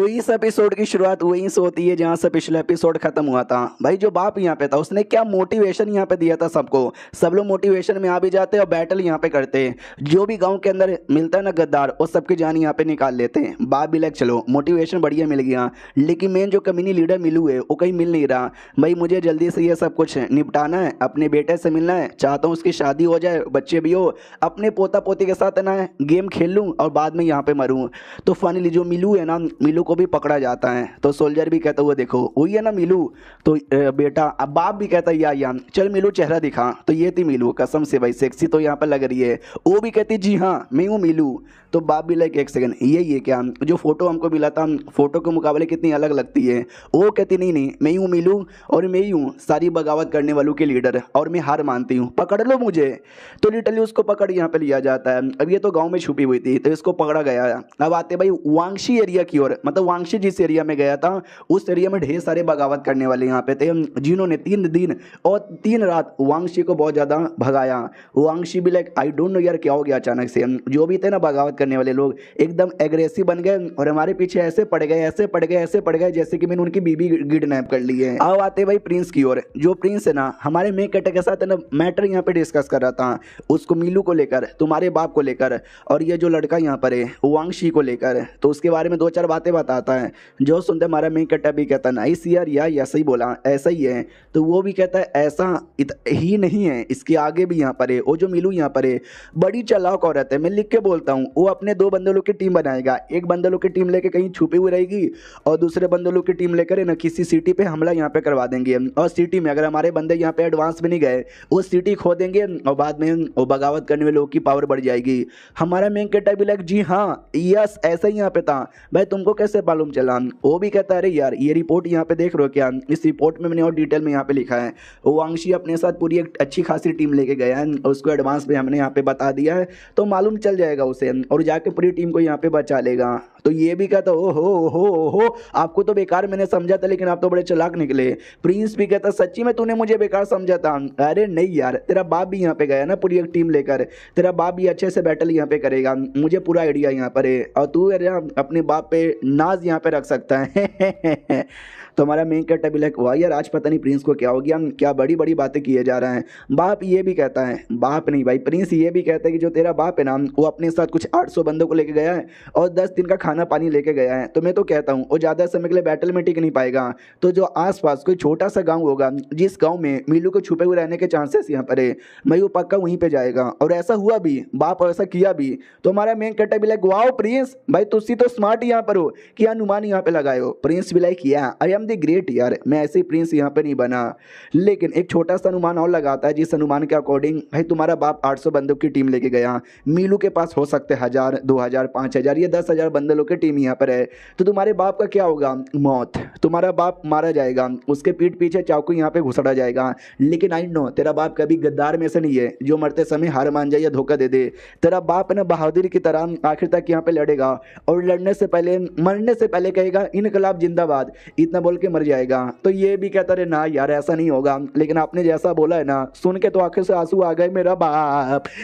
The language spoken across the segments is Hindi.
तो इस एपिसोड की शुरुआत वहीं से होती है जहां से पिछला एपिसोड खत्म हुआ था। भाई जो बाप यहाँ पे था उसने क्या मोटिवेशन यहाँ पे दिया था सबको। सब लोग मोटिवेशन में आ भी जाते और बैटल यहाँ पे करते। जो भी गांव के अंदर मिलता है ना गद्दार, वो सबकी जान यहाँ पे निकाल लेते हैं। बाप भी लाइक चलो मोटिवेशन बढ़िया मिल गया, लेकिन मेन जो कम्युनिटी लीडर मिलू है वो कहीं मिल नहीं रहा। भाई मुझे जल्दी से ये सब कुछ निपटाना है, अपने बेटे से मिलना है, चाहता हूँ उसकी शादी हो जाए, बच्चे भी हो, अपने पोता पोती के साथ ना गेम खेल लूँ और बाद में यहाँ पे मरूँ। तो फाइनली जो मिलू है ना, मिलू को भी पकड़ा जाता है। तो सोल्जर भी कहता हुआ देखो वही है ना मिलू। तो बेटा अब बाप भी कहता है या चल मिलू चेहरा दिखा। तो ये थी मिलू, कसम से भाई सेक्सी तो यहाँ पर लग रही है। वो भी कहती जी हाँ मैं हूँ मिलू। तो बाप भी लाइक एक सेकंड ये क्या जो फोटो हमको मिला था फोटो के मुकाबले कितनी अलग लगती है। वो कहती नहीं मैं ही हूँ मिलू और मैं ही हूँ सारी बगावत करने वालों के लीडर और मैं हार मानती हूँ, पकड़ लो मुझे। तो लिटरली उसको पकड़ यहाँ पे लिया जाता है। अब ये तो गाँव में छुपी हुई थी तो इसको पकड़ा गया। अब आते भाई वांगशी एरिया की ओर, मतलब वांगशी जिस एरिया में गया था उस एरिया में ढेर सारे बगावत करने वाले यहाँ पे थे, जिन्होंने 3 दिन और 3 रात वांगशी को बहुत ज़्यादा भगाया। वांगशी भी लाइक आई डोंट नो यार क्या हो गया अचानक से। जो भी थे ना बगावत करने वाले लोग एकदम एग्रेसिव बन गए और हमारे पीछे ऐसे पड़ गए जैसे कि मैंने उनकी बीबी किडनैप कर ली है। अब आते भाई प्रिंस की ओर। जो प्रिंस है ना हमारे मेन कैरेक्टर के साथ है ना मैटर यहाँ पे डिस्कस कर रहा था, उसको मिलू को लेकर, तुम्हारे बाप को लेकर, और ये जो लड़का यहाँ पर है वांगशी को लेकर। तो उसके बारे में 2-4 बातें बताता है जो सुनते हमारा मेन कैरेक्टर भी कहता है नाइस यार या ऐसा ही बोला, ऐसा ही है। तो वो भी कहता है ऐसा ही नहीं है, इसके आगे भी यहाँ पर है। वो जो मिलू यहाँ पर है बड़ी चालाक औरत है, मैं लिख के बोलता हूँ। वो अपने 2 बंदलों की टीम बनाएगा, एक बंदलों की टीम लेके कहीं छुपी हुई रहेगी और दूसरे बंदलों की टीम लेकर ना किसी सिटी पे हमला यहाँ पे करवा देंगे। और सिटी में अगर हमारे बंदे यहाँ पे एडवांस में नहीं गए वो सिटी खो देंगे और बाद में वो बगावत करने वाले लोगों की पावर बढ़ जाएगी। हमारा मेन कैरेक्टर भी लाइक जी हाँ यस ऐसा ही यहाँ पे था। भाई तुमको कैसे मालूम चला? वो भी कहता है अरे यार ये रिपोर्ट यहाँ पे देख रहे हो क्या, इस रिपोर्ट में मैंने और डिटेल में यहाँ पे लिखा है। वांगशी अपने साथ पूरी एक अच्छी खासी टीम लेके गया है, उसको एडवांस में हमने यहाँ पे बता दिया है तो मालूम चल जाएगा उसे और जाके पूरी टीम को यहाँ पे बचा लेगा। तो ये भी कहता ओहो आपको तो बेकार मैंने समझा था लेकिन आप तो बड़े चालाक निकले। प्रिंस भी कहता सच्ची में तूने मुझे बेकार समझा था? अरे नहीं यार तेरा बाप भी यहाँ पे गया ना पूरी एक टीम लेकर, तेरा बाप भी अच्छे से बैटल यहाँ पे करेगा, मुझे पूरा आइडिया यहाँ पर है और तू अपने बाप पे नाज यहाँ पे रख सकता है। तो हमारा मेन कैरेक्टर भी लाइक वाह यार आज पता नहीं प्रिंस को क्या हो गया, क्या बड़ी बड़ी बातें किए जा रहे हैं। बाप ये भी कहता है, बाप नहीं भाई प्रिंस ये भी कहता है कि जो तेरा बाप है ना वो अपने साथ कुछ 800 बंदों को लेके गया है और 10 दिन का खाना पानी लेके गया है। तो मैं तो कहता हूँ वो ज़्यादा समय के लिए बैटल में टिक नहीं पाएगा। तो जो आसपास कोई छोटा सा गाँव होगा जिस गाँव में मिलू को छुपे हुए रहने के चांसेस यहाँ पर है, मैं वो पक्का वहीं पर जाएगा। और ऐसा हुआ भी, बाप ऐसा किया भी। तो हमारा मेन कैरेक्टर भी लाइक वाओ प्रिंस भाई तुसी तो स्मार्ट यहाँ पर हो कि अनुमान यहाँ पे लगाए हो। प्रिंस भी लाइक या आई एम द ग्रेट यार, मैं ऐसे प्रिंस यहाँ पे नहीं बना। लेकिन एक छोटा सा अनुमान और लगाता है जिस अनुमान के अकॉर्डिंग भाई तुम्हारा बाप 800 बंदों की टीम लेके गया, मिलू के पास हो सकते 1000 2000 5000 या 10,000 बंदलों की टीम यहाँ पर है। तो तुम्हारे बाप का क्या होगा? मौत। तुम्हारा बाप मारा जाएगा, उसके पीठ पीछे चाकू यहाँ पे घुसड़ा जाएगा। लेकिन आई नो तेरा बाप कभी गद्दार में से नहीं है जो मरते समय हार मान जाए या धोखा दे दे। तेरा बाप ना बहादुर की तरह आखिर तक यहाँ पे लड़ेगा और लड़ने से पहले मरने से पहले कहेगा इनकलाब जिंदाबाद, इतना बोल के मर जाएगा। तो ये भी कहता रहे ना यार ऐसा नहीं होगा, लेकिन आपने जैसा बोला है ना सुन के तो आंखों से आंसू आ गए,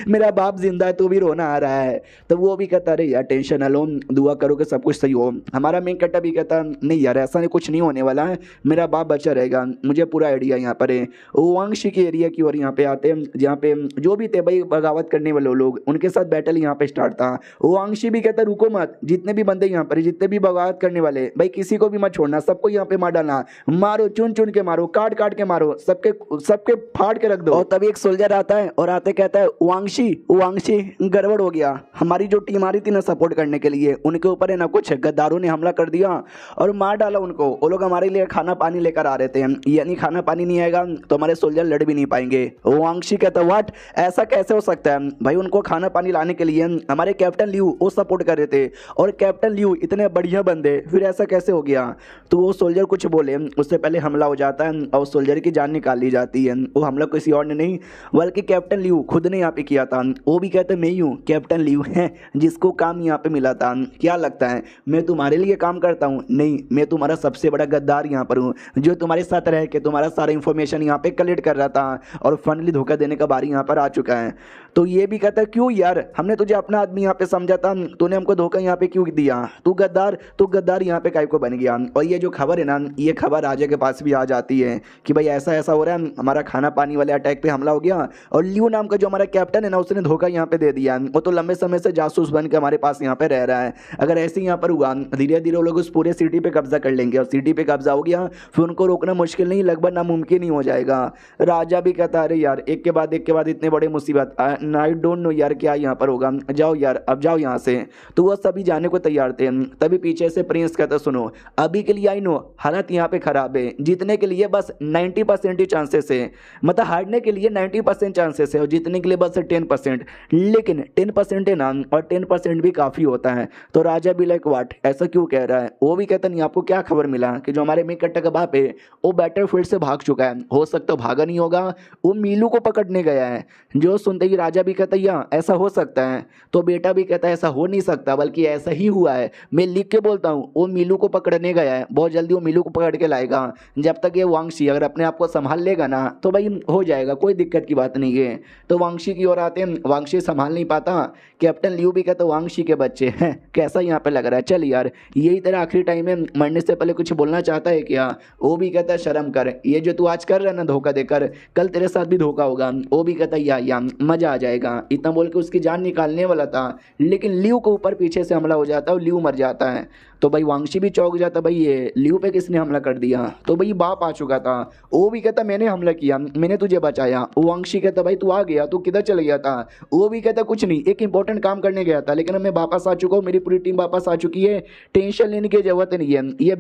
मेरा बाप जिंदा है तो भी रोना आ रहा है। तो वो भी कहता रहे यार टेंशन ना लो, दुआ करो कि सब कुछ सही हो। हमारा मेन कैरेक्टर भी कहता नहीं यार ऐसा नहीं कुछ नहीं होने वाला है, मेरा बाप बचा रहेगा, मुझे पूरा आइडिया यहाँ पर है। वांगशी के एरिया की ओर यहाँ पे आते हैं जहाँ पे जो भी थे भाई बगावत करने वाले लोग, उनके साथ बैटल यहाँ पे स्टार्ट था। वांगशी भी कहता रुको मत, जितने भी बंदे यहाँ पर जितने भी बगावत करने वाले भाई किसी को भी मत छोड़ना, सबको यहाँ पे मार डालना, मारो चुन चुन के मारो, काट काट के मारो, सबके फाड़ के रख दो। और तभी एक सोल्जर आता है और आते कहता है वांगशी गड़बड़ हो गया, हमारी जो टीम आ रही थी ना सपोर्ट करने के लिए उनके ऊपर है ना कुछ गद्दारों ने हमला कर दिया और मार डाला उनको। वो लोग हमारे लिए खाना पानी लेकर आ रहे थे, यानी खाना पानी नहीं आएगा तो हमारे सोल्जर लड़ भी नहीं पाएंगे। वांगशी कहता व्हाट, ऐसा कैसे हो सकता है भाई? उनको खाना पानी लाने के लिए हमारे कैप्टन लियू वो सपोर्ट कर रहे थे और कैप्टन लियू इतने बढ़िया बंदे, फिर ऐसा कैसे हो गया? तो वो सोल्जर कुछ बोले उससे पहले हमला हो जाता है और सोल्जर की जान निकाल ली जाती है। वो हमला किसी और ने नहीं बल्कि कैप्टन लियू खुद ने यहाँ पे किया था। वो भी कहते मैं ही हूँ कैप्टन लियू है जिसको काम यहाँ पे मिला था। क्या लगता है मैं तुम्हारे लिए काम करता हूँ? नहीं, मैं तुम्हारा सबसे बड़ा गद्दार यहाँ पर हूँ जो तुम्हारे साथ रह के तुम्हारा सारा इंफॉर्मेशन यहाँ पे कलेक्ट कर रहा था और फाइनली धोखा देने का बारी यहाँ पर आ चुका है। तो ये भी कहता है क्यों यार, हमने तुझे अपना आदमी यहाँ पे समझा था, तूने हमको धोखा यहाँ पे क्यों दिया? तू गद्दार तो गद्दार यहाँ पे काय को बन गया। और ये जो खबर है ना, ये खबर राजा के पास भी आ जाती है कि भाई ऐसा ऐसा हो रहा है, हमारा खाना पानी वाले अटैक पे हमला हो गया और लियो नाम का जो हमारा कैप्टन है ना, उसने धोखा यहाँ पे दे दिया। वो तो लंबे समय से जासूस बन के हमारे पास यहाँ पे रह रहा है। अगर ऐसे ही यहाँ पर हुआ, धीरे धीरे वो लोग उस पूरे सिटी पे कब्जा कर लेंगे और सिटी पे कब्जा हो गया फिर उनको रोकना मुश्किल नहीं, लगभग नामुमकिन ही हो जाएगा। राजा भी कहता है अरे यार एक के बाद इतने बड़े मुसीबत, आई डोंट नो यार क्या यहाँ पर होगा, जाओ यार अब जाओ यहाँ से। तो वो सभी जाने को तैयार थे। तभी पीछे से प्रिंस कहता सुनो अभी के लिए आई नो हालत यहाँ पे खराब है, जीतने के लिए बस 90% ही चांसेस है, मतलब हारने के लिए 90% चांसेस है और जीतने के लिए बस 10%, लेकिन 10% है ना और 10% भी काफ़ी होता है। तो राजा भी लाइक वाट, ऐसा क्यों कह रहा है। वो भी कहता नहीं आपको क्या खबर मिला कि जो हमारे मेन कट्टा का बाप है वो बैटलफील्ड से भाग चुका है, हो सकता है भागा नहीं होगा, वो मीलू को पकड़ने गया है। जो सुनते ही राजा भी कहता या ऐसा हो सकता है, तो बेटा भी कहता है ऐसा हो नहीं सकता बल्कि ऐसा ही हुआ है, मैं लिख के बोलता हूँ वो मीलू को पकड़ने गया है, बहुत जल्दी वो मीलू को पकड़ के लाएगा। जब तक ये वांगशी अगर अपने आप को संभाल लेगा ना तो भाई हो जाएगा, कोई दिक्कत की बात नहीं है। तो वांगशी की ओर आते हैं, वांगशी संभाल नहीं पाता। कैप्टन लियू भी कहता वांगशी के बच्चे हैं कैसा यहाँ पे लग रहा है, चल यार यही तेरा आखिरी टाइम है, मरने से पहले कुछ बोलना चाहता है क्या। वो भी कहता है शर्म कर, ये जो तू आज कर रहा है ना धोखा देकर, कल तेरे साथ भी धोखा होगा। वो भी कहता है या मजा आ जाएगा। इतना बोल के उसकी जान निकालने वाला था, लेकिन लियू को ऊपर पीछे से हमला हो जाता है और लियू मर जाता है। तो भाई वांगशी भी चौंक जाता, भाई ये लियू पे किसने हमला कर दिया। तो भाई बाप आ चुका था। वो भी कहता मैंने हमला किया, मैंने तुझे बचाया। वांगशी कहता भाई तू आ गया, तू किधर चले गया था। वो भी कहता कुछ नहीं, एक इंपॉर्टेंट काम करने गया था, लेकिन मैं वापस आ चुका हूँ, मेरी पूरी टीम वापस आ चुकी है, टेंशन लेने की जरूरत नहीं है। ये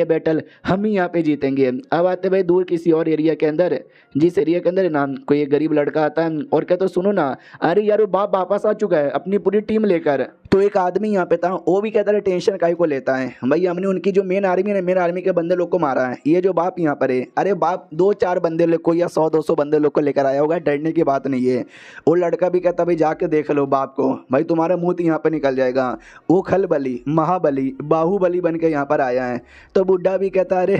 बैटल हम ही यहाँ पे जीतेंगे। अब आते भाई दूर किसी और एरिया के अंदर, जिस एरिया के अंदर ना कोई एक गरीब लड़का आता है और कहता सुनो ना, अरे यार वो बाप वापस आ चुका है अपनी पूरी टीम लेकर। तो एक आदमी यहाँ पे था, वो भी कहता है टेंशन काहे को लेता है भाई, हमने उनकी जो मेन आर्मी है, मेन आर्मी के बंदे लोग को मारा है, ये जो बाप यहाँ पर है, अरे बाप 2-4 बंदे लोग को या 100-200 बंदे लोग को लेकर आया होगा, डरने की बात नहीं है। वो लड़का भी कहता भाई जाके देख लो बाप को, भाई तुम्हारा मुंह तो यहाँ पर निकल जाएगा। वो खलबली महाबली बाहुबली बन के यहाँ पर आया है। तो बुढ़ा भी कहता अरे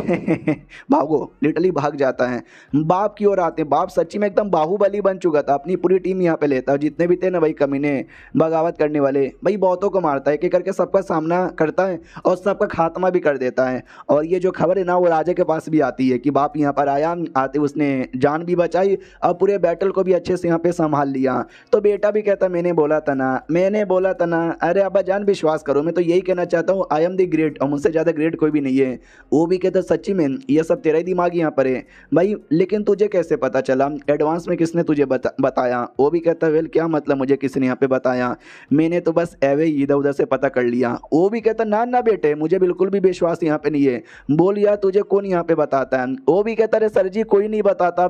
भागो, लिटरली भाग जाता है। बाप की ओर आते हैं, बाप सच्ची में एकदम बाहुबली बन चुका था, अपनी पूरी टीम यहाँ पे लेता है, जितने भी थे ना भाई कमीने बगावत करने वाले, भाई बहुतों को मारता है, एक एक करके सबका सामना करता है और सबका खात्मा भी कर देता है। और ये जो खबर है ना वो राजा के पास भी आती है कि बाप यहाँ पर आया, आते उसने जान भी बचाई और पूरे बैटल को भी अच्छे से यहाँ पे संभाल लिया। तो बेटा भी कहता मैंने बोला था ना। अरे अब्बा जान विश्वास करो, मैं तो यही कहना चाहता हूँ आई एम द ग्रेट, और मुझसे ज़्यादा ग्रेट कोई भी नहीं है। वो भी कहता सच्ची में ये सब तेरा ही दिमाग यहाँ पर है भाई, लेकिन तुझे कैसे पता चला, एडवांस में किसने तुझे बताया। वो भी कहता वेल क्या मतलब मुझे किसने यहाँ पे बताया, मैंने तो बस एवे इधर उधर से पता कर लिया। वो भी कहता ना बेटे मुझे बिल्कुल भी विश्वास यहाँ पे नहीं है, बोल यार तुझे कौन यहाँ पे बताता है। वो भी कहता अरे सर जी कोई नहीं बताता,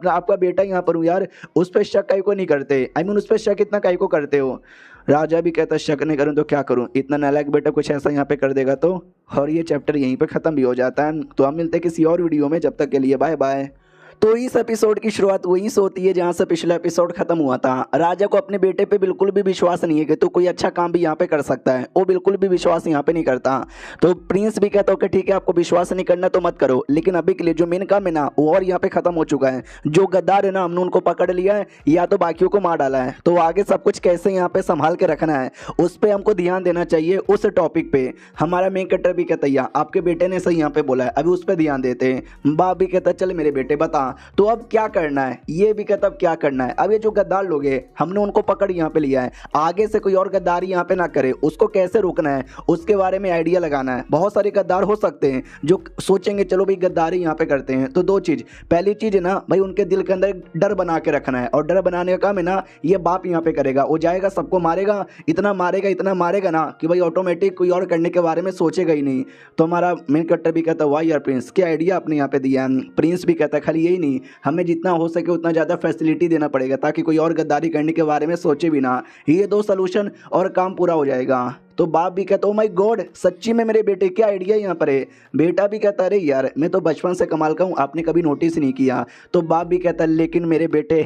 आपका बेटा यहाँ पर हूँ यार, उस पर शक काहे को नहीं करते, आई मीन उस पर शक इतना काहे को करते हो। राजा भी कहता शक नहीं करूँ तो क्या करूँ, इतना नालायक बेटा कुछ ऐसा यहाँ पे कर देगा तो। और ये चैप्टर यहीं पे ख़त्म भी हो जाता है। तो हम मिलते हैं किसी और वीडियो में, जब तक के लिए बाय बाय। तो इस एपिसोड की शुरुआत वहीं से होती है जहां से पिछला एपिसोड खत्म हुआ था। राजा को अपने बेटे पे बिल्कुल भी विश्वास नहीं है कि तो कोई अच्छा काम भी यहाँ पे कर सकता है, वो बिल्कुल भी विश्वास यहाँ पे नहीं करता। तो प्रिंस भी कहता है ठीक है आपको विश्वास नहीं करना तो मत करो, लेकिन अभी के लिए जो मेन काम है ना वो और यहाँ पे खत्म हो चुका है। जो गद्दार है ना हमने उनको पकड़ लिया है या तो बाकियों को मार डाला है, तो आगे सब कुछ कैसे यहाँ पे संभाल के रखना है उस पर हमको ध्यान देना चाहिए। उस टॉपिक पे हमारा मेन कैरेक्टर भी कहता है आपके बेटे ने सही यहाँ पे बोला है, अभी उस पर ध्यान देते हैं। बाप भी कहता चल मेरे बेटे बता तो अब क्या करना है। ये भी कहता अब क्या करना है, अब ये जो गद्दार लोग हैं हमने उनको पकड़ यहाँ पे लिया है, आगे से कोई और गद्दारी यहाँ पे ना करे, उसको कैसे रोकना है उसके बारे में आइडिया लगाना है। बहुत सारे गद्दार हो सकते हैं जो सोचेंगे चलो भाई गद्दारी यहाँ पे करते हैं, तो दो चीज, पहली चीज है ना भाई उनके दिल के अंदर डर बना के रखना है, और डर बनाने का काम है ना ये बाप यहाँ पे करेगा। वो जाएगा सबको मारेगा, इतना मारेगा ना कि भाई ऑटोमेटिक कोई और करने के बारे में सोचेगा ही नहीं। तो हमारा मेन कैरेक्टर भी कहता वाह यार प्रिंस क्या आइडिया आपने यहाँ पे दिया। प्रिंस भी कहता खाली यही नहीं, हमें जितना हो सके उतना ज़्यादा फैसिलिटी देना पड़ेगा ताकि कोई और गद्दारी करने के बारे में सोचे भी ना, ये दो सलूशन और काम पूरा हो जाएगा। तो बाप भी कहता ओ माय गॉड सच्ची में मेरे बेटे क्या आइडिया यहाँ पर है। बेटा भी कहता अरे यार मैं तो बचपन से कमाल का हूँ, आपने कभी नोटिस नहीं किया। तो बाप भी कहता लेकिन मेरे बेटे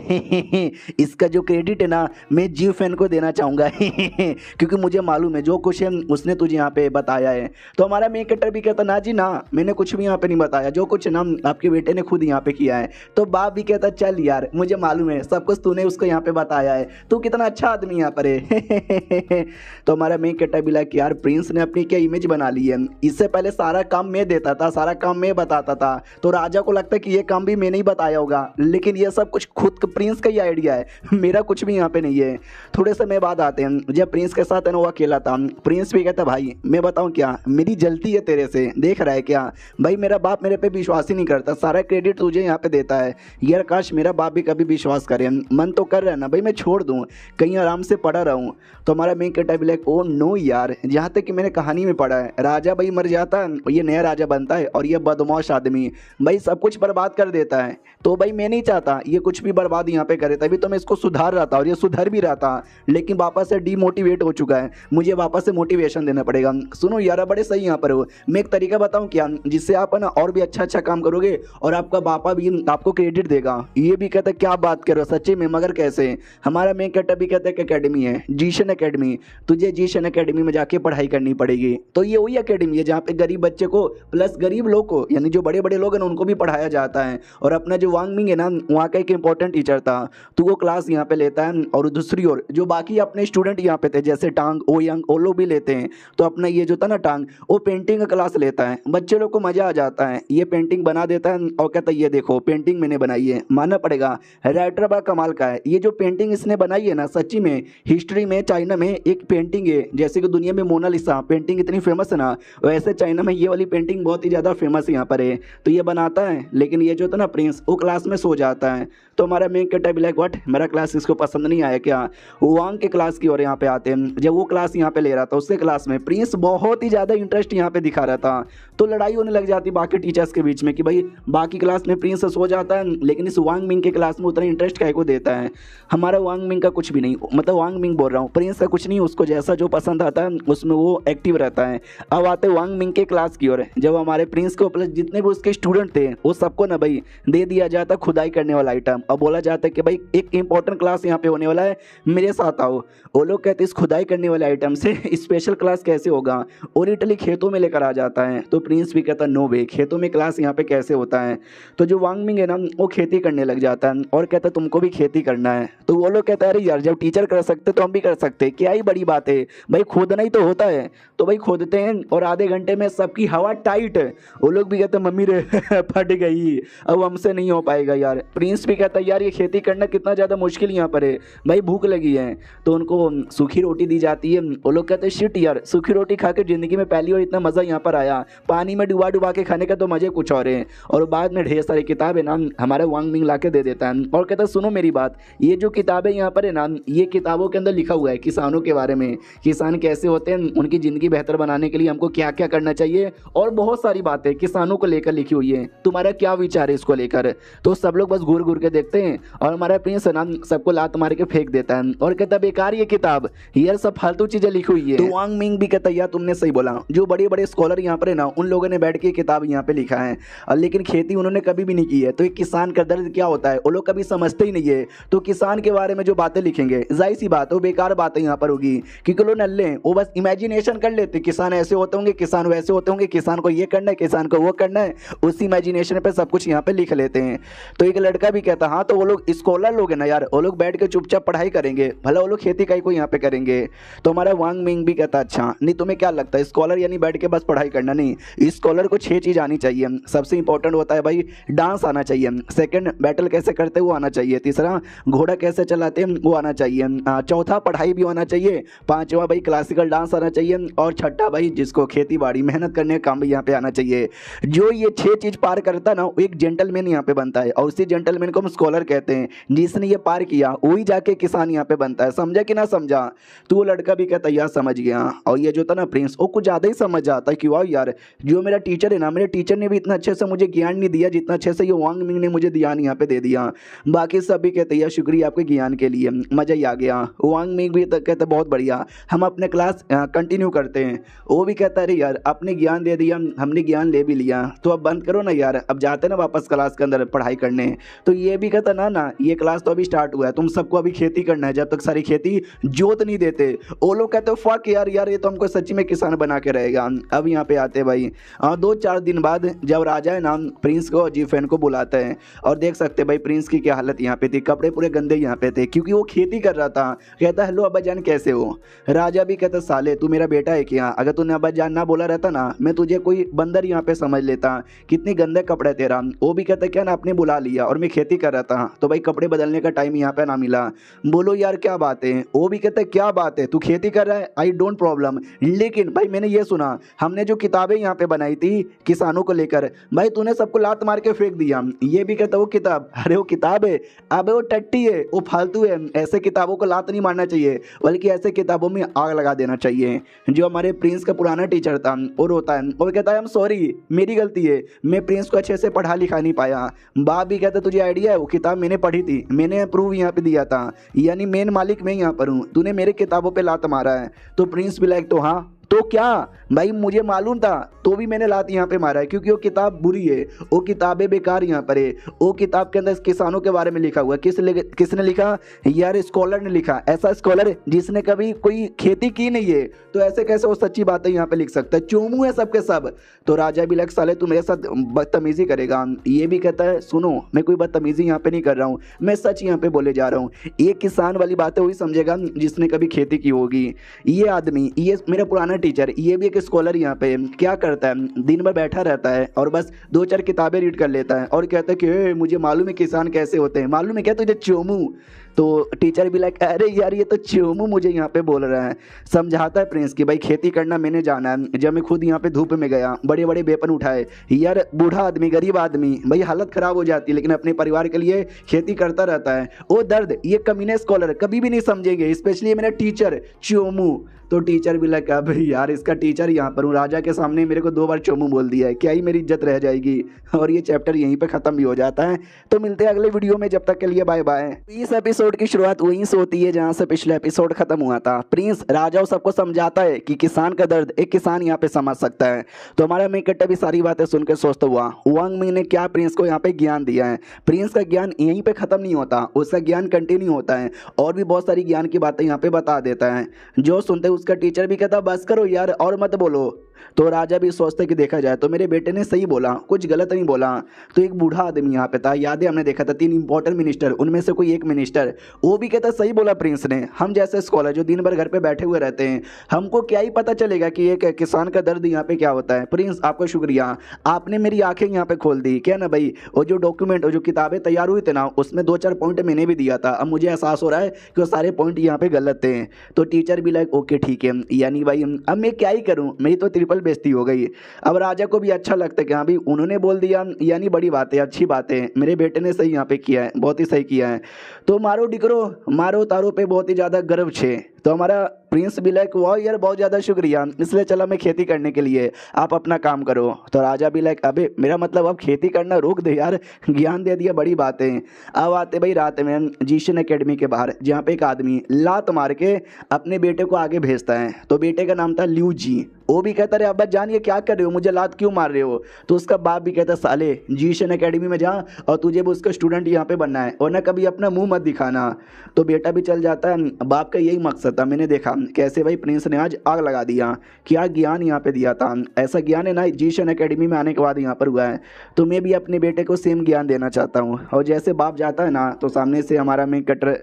इसका जो क्रेडिट है ना मैं जीव फैन को देना चाहूँगा क्योंकि मुझे मालूम है जो कुछ है उसने तुझे यहाँ पे बताया है। तो हमारा मेन कैरेक्टर भी कहता ना जी ना मैंने कुछ भी यहाँ पे नहीं बताया, जो कुछ ना आपके बेटे ने खुद यहाँ पे किया है। तो बाप भी कहता चल यार मुझे मालूम है सब कुछ तूने उसको यहाँ पे बताया है, तू कितना अच्छा आदमी यहाँ पर है तो हमारा मेन कैरेक्टर भी लाइक यार प्रिंस ने अपनी क्या इमेज बना ली है, इससे पहले सारा काम मैं देता था, सारा काम मैं बताता था, तो राजा को लगता है कि ये काम भी मैंने ही बताया होगा, लेकिन ये सब कुछ खुद प्रिंस का ही आइडिया है, मेरा कुछ भी यहाँ पे नहीं है। थोड़े समय बाद आते हैं जब प्रिंस के साथ है ना वो अकेला था, प्रिंस भी कहता भाई मैं बताऊँ क्या, मेरी जलती है तेरे से, देख रहा है क्या भाई, मेरा बाप मेरे पे विश्वास ही नहीं करता, सारा क्रेडिट तुझे यहाँ पे देता है, यार काश मेरा बाप भी कभी विश्वास करे, मन तो कर रहा है ना भाई मैं छोड़ दूँ, कहीं आराम से पड़ा रहूँ। तो हमारा मेन कैरेक्टर भी लाइक ओ नो यार, जहाँ तक कि मैंने कहानी में पढ़ा है राजा भाई मर जाता है और ये नया राजा बनता है, और ये बदमाश आदमी भाई सब कुछ बर्बाद कर देता है। तो भाई मैं नहीं चाहता ये कुछ भी बर्बाद यहाँ पे करे, तभी तो मैं इसको सुधार रहा था और ये सुधर भी रहा था, लेकिन वापस से डीमोटिवेट हो चुका है, मुझे वापस से मोटिवेशन देना पड़ेगा। सुनो यार बड़े सही यहाँ पर हो, मैं एक तरीका बताऊँ क्या, जिससे आप ना और भी अच्छा काम करोगे और आपका बापा भी आपको क्रेडिट देगा। ये भी कहता है क्या बात करो सच्ची में, मगर कैसे। हमारा मेन कैरेक्टर भी कहता है कि अकेडमी है जीशन अकेडमी, तुझे जीशन अकेडमी में जाके पढ़ाई करनी पड़ेगी। तो ये वही अकेडमी है जहाँ पे गरीब बच्चे को प्लस गरीब लोग को, यानी जो बड़े बड़े लोग हैं ना उनको भी पढ़ाया जाता है। और अपना जो वांग मिंग है ना वहाँ का एक इंपॉर्टेंट टीचर था, तो वो क्लास यहाँ पे लेता है। और दूसरी ओर जो बाकी अपने स्टूडेंट यहाँ पे थे जैसे टांग ओ यंग वो लोग भी लेते हैं, तो अपना ये जो था ना टांग वो पेंटिंग का क्लास लेता है, बच्चे लोग को मजा आ जाता है, ये पेंटिंग बना देता है और कहता है ये देखो पेंटिंग मैंने बनाई है। मानना पड़ेगा राइटर बड़ा कमाल का है, ये जो पेंटिंग इसने बनाई है ना सच्ची में हिस्ट्री में चाइना में एक पेंटिंग है, जैसे कि दुनिया में मोनालिसा पेंटिंग इतनी फेमस है ना, वैसे चाइना में ये वाली पेंटिंग बहुत ही ज़्यादा फेमस यहाँ पर है। तो ये बनाता है, लेकिन ये जो था ना प्रिंस वो क्लास में सो जाता है। तो हमारा मेन कैरेक्टर भी लाइक व्हाट, मेरा क्लास इसको पसंद नहीं आया क्या। वांग के क्लास की ओर यहाँ पे आते हैं, जब वो क्लास यहाँ पे ले रहा था उससे क्लास में प्रिंस बहुत ही ज़्यादा इंटरेस्ट यहाँ पे दिखा रहा था, तो लड़ाई होने लग जाती बाकी टीचर्स के बीच में कि भाई बाकी क्लास में प्रिंस सो जाता है, लेकिन इस वांग मिंग के क्लास में उतना इंटरेस्ट काय को देता है। हमारा वांग मिंग का कुछ भी नहीं, मतलब वांग मिंग बोल रहा हूँ, प्रिंस का कुछ नहीं, उसको जैसा जो पसंद आता है उसमें वो एक्टिव रहता है। अब आते वांग मिंग के क्लास की ओर, जब हमारे प्रिंस को प्लस जितने भी उसके स्टूडेंट थे वो सबको ना भाई दे दिया जाता खुदाई करने वाला आइटम, और बोला जाता है कि भाई एक इंपॉर्टेंट क्लास यहाँ पे होने वाला है, मेरे साथ आओ। वो लोग कहते हैं इस खुदाई करने वाले आइटम से स्पेशल क्लास कैसे होगा, और इटली खेतों में लेकर आ जाता है। तो प्रिंस भी कहता नो वे, खेतों में क्लास यहाँ पे कैसे होता है। तो जो वांग मिंग है ना वो खेती करने लग जाता है और कहता है तुमको भी खेती करना है। तो वो लोग कहता है अरे यार जब टीचर कर सकते तो हम भी कर सकते, क्या ही बड़ी बात है भाई, खोदना ही तो होता है। तो भाई खोदते हैं और आधे घंटे में सबकी हवा टाइट है। वो लोग भी कहते हैं मम्मी रे फट गई, अब हमसे नहीं हो पाएगा यार। प्रिंस भी कहता है यार ये खेती करना कितना ज़्यादा मुश्किल यहाँ पर है, भाई भूख लगी है। तो उनको सूखी रोटी दी जाती है, वो लोग कहते हैं शिट यार सूखी रोटी खा के ज़िंदगी में पहली बार इतना मज़ा यहाँ पर आया, पानी में डुबा डुबा के खाने का तो मज़े कुछ और है। और बाद में ढेर सारी किताबें ना हमारे वांग मिंग ला के दे देता है और कहता है सुनो मेरी बात, ये जो किताबें यहाँ पर है ना ये किताबों के अंदर लिखा हुआ है किसानों के बारे में, किसान कैसे होते हैं, उनकी ज़िंदगी बेहतर बनाने के लिए हमको क्या क्या करना चाहिए, और बहुत सारी बातें किसानों को लेकर लिखी हुई है, तुम्हारा क्या विचार है इसको लेकर। तो सब लोग बस घूर घूर के देखते हैं और हमारा प्रिंस ना सबको लात मार के फेंक देता है और कहता है बेकार ये किताब, यार सब फालतू चीजें लिखी हुई है। तो वांग मिंग भी कहता है यार तुमने सही बोला, जो बड़े बड़े स्कॉलर यहाँ पर है ना उन लोगों ने बैठ के किताब यहाँ पे लिखा है, लेकिन खेती उन्होंने कभी भी नहीं की है। तो एक किसान का दर्द क्या होता है वो लोग कभी समझते ही नहीं है। तो किसान के बारे में जो बातें लिखेंगे जाहिर सी बात है वो बेकार बातें यहाँ पर होगी, क्योंकि लोग नल्ले वो बस इमेजिनेशन कर लेते, किसान ऐसे होते होंगे, किसान वैसे होते होंगे, किसान को ये करना है, किसान को वो करना है, उसी इमेजिनेशन पे सब कुछ यहाँ पे लिख लेते हैं। तो एक लड़का भी कहता हाँ तो वो लोग स्कॉलर लोग हैं ना यार, वो लोग बैठ के चुपचाप पढ़ाई करेंगे, भला वो लोग खेती का यहाँ पे करेंगे। तो हमारा वांग मिंग भी कहता अच्छा नहीं तुम्हें क्या लगता है स्कॉलर यानी बैठ के बस पढ़ाई करना नहीं, स्कॉलर को 6 चीज़ आनी चाहिए। सबसे इंपॉर्टेंट होता है भाई डांस आना चाहिए, सेकंड बैटल कैसे करते हैं वो आना चाहिए, तीसरा घोड़ा कैसे चलाते हैं वो आना चाहिए, चौथा पढ़ाई भी आना चाहिए, पांचवा भाई क्लासिकल डांस आना चाहिए, और छठा भाई जिसको खेती बाड़ी मेहनत करने का काम भी यहाँ पे आना चाहिए। जो ये 6 चीज़ पार करता है ना वो एक जेंटलमैन यहाँ पे बनता है, और उसी जेंटलमैन को हम स्कॉलर कहते हैं। जिसने ये पार किया वही जाके किसान यहाँ पे बनता है। समझा कि ना समझा। तो वो लड़का भी कहता यार समझ गया। और ये जो था ना प्रिंस वो कुछ ज़्यादा ही समझ जाता है कि वाह यार जो मेरा टीचर है ना, मेरे टीचर ने भी इतना अच्छे से मुझे ज्ञान नहीं दिया जितना अच्छे से ये वांग मिंग ने मुझे ज्ञान यहाँ पे दे दिया। बाकी सब भी कहते यार शुक्रिया आपके ज्ञान के लिए, मज़ा ही आ गया। वांग मिंग भी कहते बहुत बढ़िया, हम अपने क्लास कंटिन्यू करते हैं। वो भी कहता है अरे यार आपने ज्ञान दे दिया, हमने ज्ञान ले भी लिया, तो अब बंद करो ना यार, अब जाते ना वापस क्लास के अंदर पढ़ाई करने। तो ये भी कहता ना ये क्लास तो अभी स्टार्ट हुआ है, तुम सबको अभी खेती करना है, जब तक सारी खेती जोत नहीं देते। वो लोग कहते हो फक यार ये तो हमको सच्ची में किसान बना के रहेगा। अब यहाँ पे आते भाई 2-4 दिन बाद जब राजा है ना प्रिंस को जीफेन को बुलाता है, और देख सकते भाई प्रिंस की क्या हालत यहाँ पे थी, कपड़े पूरे गंदे यहाँ पे थे क्योंकि वो खेती कर रहा था। कहता हेलो अब्बा जान कैसे हो। राजा भी कहता साले तू मेरा बेटा है क्या, अगर तूने अब्बा जान ना बोला रहता ना मैं तुझे कोई बंदर यहाँ पे समझ लेता, कितनी गंदे कपड़े तेरा। वो भी कहता क्या ना आपने बुला लिया और मैं खेती कर रहा था तो भाई कपड़े बदलने का टाइम यहाँ पे ना मिला। बोलो यार क्या बात है। वो भी कहता है क्या बात है तू खेती कर रहा है, आई डोंट प्रॉब्लम, लेकिन भाई मैंने ये सुना हमने जो किताबें यहाँ पे बनाई थी किसानों को लेकर भाई तूने सबको लात मार के फेंक दिया। ये भी कहता वो किताब, अरे वो किताब है, अबे वो टट्टी है, वो फालतू है, ऐसे किताबों को लात नहीं मारना चाहिए बल्कि ऐसे किताबों में आग लगा देना चाहिए। जो हमारे प्रिंस का पुराना टीचर था वो रोता है, वो कहता है आई एम सॉरी मेरी गलती है, मैं प्रिंस को अच्छे से पढ़ा लिखा नहीं पाया। बाप भी कहता तुझे आइडिया है वो किताब मैंने पढ़ी थी, मैंने अप्रूव यहाँ पे दिया था, यानी मेन मालिक मैं यहाँ पर हूँ, तूने मेरे किताबों पे लात मारा है। तो प्रिंस भी लाइक तो हाँ तो क्या भाई मुझे मालूम था तो भी मैंने लात यहाँ पे मारा है क्योंकि वो किताब बुरी है, वो किताबें बेकार यहाँ पर है। वो किताब के अंदर किसानों के बारे में लिखा हुआ है, किसने लिखा यार, स्कॉलर ने लिखा, ऐसा स्कॉलर जिसने कभी कोई खेती की नहीं है तो ऐसे कैसे वो सच्ची बातें यहाँ पे लिख सकता है, चोमू है सबके सब। तो राजा भी लग साले तू मेरे साथ बदतमीजी करेगा। ये भी कहता है सुनो मैं कोई बदतमीजी यहाँ पे नहीं कर रहा हूँ, मैं सच यहाँ पे बोले जा रहा हूँ। ये किसान वाली बातें वही समझेगा जिसने कभी खेती की होगी। ये आदमी, ये मेरा पुराना टीचर, ये भी एक स्कॉलर यहाँ पे क्या करता है, दिन भर बैठा रहता है और बस 2-4 किताबें रीड कर लेता है और कहता है कि मुझे मालूम है किसान कैसे होते हैं, मालूम है क्या तुझे चोमू। तो टीचर भी लाइक अरे यार ये तो चोमू मुझे यहाँ पे बोल रहा है। समझाता है प्रिंस कि भाई खेती करना मैंने जाना है, जब मैं खुद यहाँ पे धूप में गया बड़े बड़े वेपन उठाए, यार बूढ़ा आदमी गरीब आदमी भाई हालत खराब हो जाती है लेकिन अपने परिवार के लिए खेती करता रहता है। वो दर्द ये कमीने स्कॉलर कभी भी नहीं समझेंगे, स्पेशली मेरा टीचर चोमू। तो टीचर भी लगा भाई यार इसका टीचर यहाँ पर हूँ, राजा के सामने मेरे को 2 बार चोमू बोल दिया है, क्या ही मेरी इज्जत रह जाएगी। और ये चैप्टर यहीं पे खत्म भी हो जाता है। तो मिलते हैं अगले वीडियो में, जब तक के लिए बाय बाय। इस एपिसोड की शुरुआत वहीं से होती है जहाँ से पिछले एपिसोड खत्म हुआ था। प्रिंस राजा सबको समझाता है कि किसान का दर्द एक किसान यहाँ पे समझ सकता है। तो हमारा मेन कट्टा भी सारी बातें सुनकर सोचता हुआ वांग मिंग ने क्या प्रिंस को यहाँ पे ज्ञान दिया है। प्रिंस का ज्ञान यहीं पे खत्म नहीं होता, उसका ज्ञान कंटिन्यू होता है और भी बहुत सारी ज्ञान की बातें यहाँ पे बता देता है। जो सुनते उसका टीचर भी कहता बस करो यार और मत बोलो। तो राजा भी सोचते कि देखा जाए तो मेरे बेटे ने सही बोला, कुछ गलत नहीं बोला। तो एक बूढ़ा आदमी यहाँ पे था, याद है हमने देखा था 3 इंपॉर्टेंट मिनिस्टर, उनमें से कोई एक मिनिस्टर, वो भी कहता सही बोला प्रिंस ने, हम जैसे स्कॉलर जो दिन भर घर पे बैठे हुए रहते हैं हमको क्या ही पता चलेगा कि एक किसान का दर्द यहाँ पे क्या होता है। प्रिंस आपका शुक्रिया, आपने मेरी आंखें यहाँ पे खोल दी क्या ना भाई। वो जो डॉक्यूमेंट और जो किताबें तैयार हुई थे ना उसमें 2-4 पॉइंट मैंने भी दिया था, अब मुझे एहसास हो रहा है कि वो सारे पॉइंट यहाँ पे गलत थे। तो टीचर भी लाइक ओके ठीक है, यानी भाई अब मैं क्या ही करूँ, मेरी तो ट्रिपल बेइज्जती हो गई। अब राजा को भी अच्छा लगता है कि हाँ भाई उन्होंने बोल दिया, यानी बड़ी बात है, अच्छी बात है, मेरे बेटे ने सही यहाँ पे किया है, बहुत ही सही किया है। तो मारो डिकरो मारो तारो पे बहुत ही ज़्यादा गर्व छे। तो हमारा प्रिंस भी लाइक वाह यार बहुत ज़्यादा शुक्रिया, इसलिए चला मैं खेती करने के लिए, आप अपना काम करो। तो राजा भी लाइक अबे मेरा मतलब अब खेती करना रोक दे यार, ज्ञान दे दिया बड़ी बात है। अब आते भाई रात में जीशन एकेडमी के बाहर जहाँ पे एक आदमी लात मार के अपने बेटे को आगे भेजता है। तो बेटे का नाम था ल्यू जी। वो भी कहता रहे अब्बा जान ये क्या कर रहे हो, मुझे लात क्यों मार रहे हो। तो उसका बाप भी कहता साले जीशन एकेडमी में जा और तुझे भी उसका स्टूडेंट यहाँ पे बनना है और ना कभी अपना मुंह मत दिखाना। तो बेटा भी चल जाता है, बाप का यही मकसद था। मैंने देखा कैसे भाई प्रिंस ने आज आग लगा दिया, क्या ज्ञान यहाँ पे दिया था। ऐसा ज्ञान है ना जीशन एकेडमी में आने के बाद यहाँ पर हुआ है। तो मैं भी अपने बेटे को सेम ज्ञान देना चाहता हूँ। और जैसे बाप जाता है ना तो सामने से हमारा मेन कटर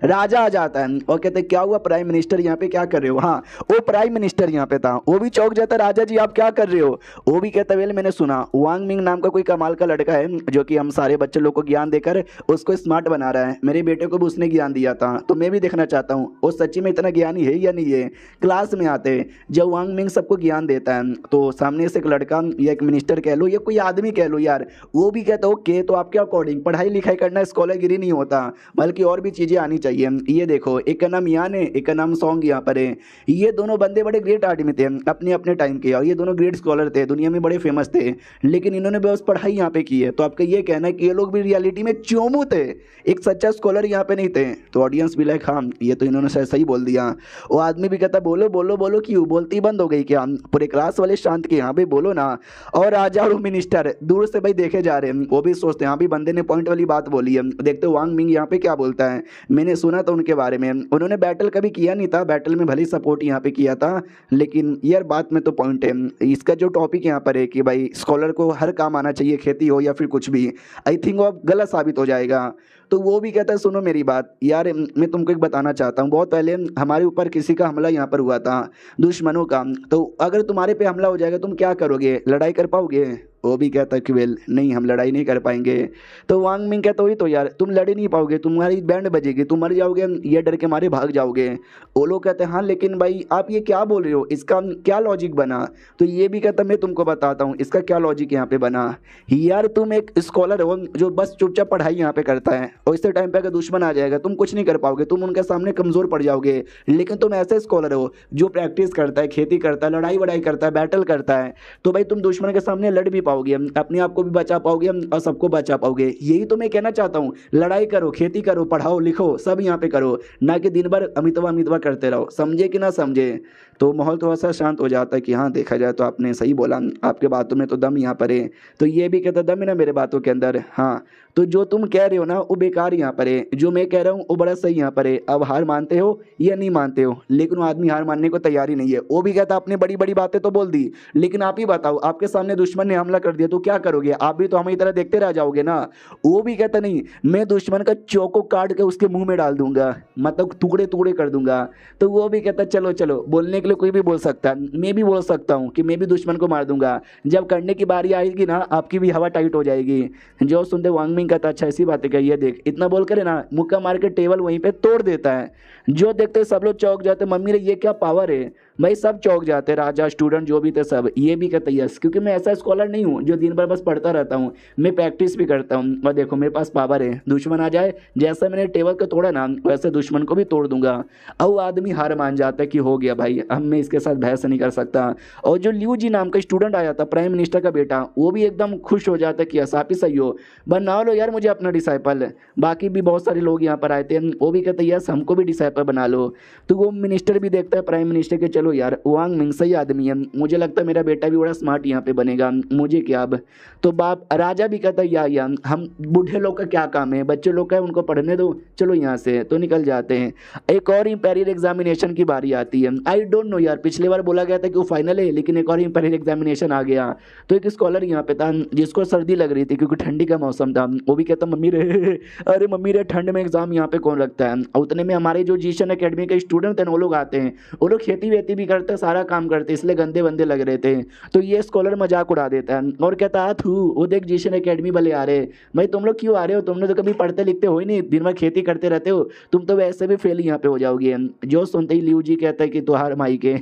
राजा आ जाता है और कहते क्या हुआ प्राइम मिनिस्टर यहाँ पे क्या कर रहे हो। हाँ वो प्राइम मिनिस्टर यहाँ पे था, वो भी चौंक जाता राजा जी आप क्या कर रहे हो। वो भी कहता वेल मैंने सुना वांग मिंग नाम का कोई कमाल का लड़का है जो कि हम सारे बच्चे लोग को ज्ञान देकर उसको स्मार्ट बना रहा है, मेरे बेटे को भी उसने ज्ञान दिया था, तो मैं भी देखना चाहता हूँ वो सच्ची में इतना ज्ञानी है या नहीं है। क्लास में आते जब वांग मिंग सबको ज्ञान देता है तो सामने से एक लड़का या एक मिनिस्टर कह लो या कोई आदमी कह लो यार, वो भी कहता ओके तो आपके अकॉर्डिंग पढ़ाई लिखाई करना स्कॉलरगिरी नहीं होता बल्कि और भी चीज़ें आनी चाहिए। ये देखो एक का नाम यान है, एक का नाम सॉन्ग यहाँ पर है। ये दोनों बंदे बड़े ग्रेट आदमी थे अपने अपने टाइम के और ये दोनों ग्रेट स्कॉलर थे, दुनिया में बड़े फेमस थे, लेकिन इन्होंने बस पढ़ाई यहाँ पे की है। तो आपका ये कहना है कि ये लोग भी रियलिटी में चोमू थे, एक सच्चा स्कॉलर यहाँ पे नहीं थे। तो ऑडियंस भी लाइक हाँ ये तो इन्होंने सही बोल दिया। वो आदमी भी कहता बोलो बोलो बोलो क्यों, बोलती बंद हो गई क्या, पूरे क्लास वाले शांत के यहाँ पे बोलो ना। और राजा और मिनिस्टर दूर से भाई देखे जा रहे हैं, वो भी सोचते हैं हाँ भी बंदे ने पॉइंट वाली बात बोली है, देखते वांग मिंग यहाँ पे क्या बोलता है। मैंने सुना था उनके बारे में, उन्होंने बैटल कभी किया नहीं था, बैटल में भले सपोर्ट यहाँ पे किया था, लेकिन यार बात में तो पॉइंट है। इसका जो टॉपिक यहाँ पर है कि भाई स्कॉलर को हर काम आना चाहिए, खेती हो या फिर कुछ भी, आई थिंक वो अब गलत साबित हो जाएगा। तो वो भी कहता है सुनो मेरी बात यार, मैं तुमको एक बताना चाहता हूँ, बहुत पहले हमारे ऊपर किसी का हमला यहाँ पर हुआ था, दुश्मनों का, तो अगर तुम्हारे पे हमला हो जाएगा तुम क्या करोगे, लड़ाई कर पाओगे? वो भी कहता है कि वेल नहीं, हम लड़ाई नहीं कर पाएंगे। तो वांग मिंग कहता वही तो यार, तुम लड़ ही नहीं पाओगे, तुम्हारी बैंड बजेगी, तुम मर जाओगे, ये डर के मारे भाग जाओगे। वो लोग कहते हैं हाँ लेकिन भाई आप ये क्या बोल रहे हो, इसका क्या लॉजिक बना? तो ये भी कहता मैं तुमको बताता हूँ इसका क्या लॉजिक यहाँ पे बना। यार तुम एक स्कॉलर हो जो बस चुपचाप पढ़ाई यहाँ पे करता है, और इस टाइम पे अगर दुश्मन आ जाएगा तुम कुछ नहीं कर पाओगे, तुम उनके सामने कमज़ोर पड़ जाओगे। लेकिन तुम ऐसे स्कॉलर हो जो प्रैक्टिस करता है, खेती करता है, लड़ाई वड़ाई करता है, बैटल करता है, तो भाई तुम दुश्मन के सामने लड़ भी पाओगे, अपने आप को भी बचा पाओगे और सबको बचा पाओगे। यही तो मैं कहना चाहता हूँ, लड़ाई करो, खेती करो, पढ़ाओ लिखो, सब यहाँ पे करो, ना कि दिन भर अमितवा अमितवा करते रहो। समझे कि ना समझे? तो माहौल थोड़ा सा शांत हो जाता है कि हाँ देखा जाए तो आपने सही बोला, आपके बातों में तो दम यहाँ पर है। तो ये भी कहता दम है ना मेरे बातों के अंदर, हाँ तो जो तुम कह रहे हो ना वो बेकार यहाँ पर है, जो मैं कह रहा हूँ वो बड़ा सही यहाँ पर है। अब हार मानते हो या नहीं मानते हो? लेकिन वो आदमी हार मानने को तैयार ही नहीं है। वो भी कहता अपनी बड़ी बड़ी बातें तो बोल दी, लेकिन आप ही बताओ आपके सामने दुश्मन ने हमला कर दिया तो क्या करोगे? आप भी तो हमारी तरह देखते रह जाओगे ना। वो भी कहता नहीं, मैं दुश्मन का चौको काट के उसके मुंह में डाल दूंगा, मतलब टुकड़े टुकड़े कर दूंगा। तो वो भी कहता चलो चलो, बोलने के लिए कोई भी बोल सकता है, मैं भी बोल सकता हूँ कि मैं भी दुश्मन को मार दूंगा। जब करने की बारी आएगी ना आपकी भी हवा टाइट हो जाएगी। जो सुनते वांग मिंग कहता अच्छा ऐसी बातें कही है, देख इतना बोल कर ना मुक्का मार के टेबल वहीं पे तोड़ देता है। जो देखते सब लोग चौंक जाते, मम्मी रे ये क्या पावर है भाई, सब चौंक जाते, राजा स्टूडेंट जो भी थे सब। ये भी कहते यस, क्योंकि मैं ऐसा स्कॉलर नहीं हूँ जो दिन भर बस पढ़ता रहता हूँ, मैं प्रैक्टिस भी करता हूँ, और देखो मेरे पास पावर है, दुश्मन आ जाए जैसा मैंने टेबल को तोड़ा ना वैसे दुश्मन को भी तोड़ दूंगा। अब वो आदमी हार मान जाता है कि हो गया भाई, अब मैं इसके साथ बहस नहीं कर सकता। और जो लियू जी नाम का स्टूडेंट आया था, प्राइम मिनिस्टर का बेटा, वो भी एकदम खुश हो जाता है कि यस आप ही सही हो, बना लो यार मुझे अपना डिसाइपल। बाकी भी बहुत सारे लोग यहाँ पर आए थे, वो भी कहते यस हमको भी डिसाइपल बना लो। तो वो मिनिस्टर भी देखता है प्राइम मिनिस्टर के, चलो यार वांग मिंग सही आदमी है, मुझे लगता है मेरा बेटा भी बड़ा स्मार्ट यहाँ पे बनेगा, मुझे क्या अब। तो बाप राजा भी कहता है या हम बूढ़े लोग का क्या काम है, बच्चे लोग का है उनको पढ़ने दो, चलो यहाँ से। तो निकल जाते हैं। एक और इंपीरियल एग्जामिनेशन की बारी आती है। आई डोंट नो यार, पिछली बार बोला गया था कि वो फाइनल है, लेकिन एक और इंपीरियल एग्जामिनेशन आ गया। तो एक स्कॉलर यहाँ पे था जिसको सर्दी लग रही थी क्योंकि ठंडी का मौसम था। वो भी कहता मम्मी रे अरे मम्मी रे ठंड में एग्जाम यहाँ पे कौन लगता है। और उतने में हमारे जो जीशन अकेडमी के स्टूडेंट थे वो लोग आते हैं, वो लोग खेती वेती भी करते, सारा काम करते, इसलिए गंदे बंदे लग रहे थे। तो ये स्कॉलर मजाक उड़ा देता है और कहता है थू वो देख जीशन अकेडमी वाले आ रहे। भाई तुम लोग क्यों आ रहे हो, तुमने तो कभी पढ़ते लिखते हो ही नहीं, दिन भर खेती करते रहते हो, तुम तो वैसे भी फेल यहाँ पे हो जाओगे। जो सुनते ही लियू जी कहता है कि तुहार माई के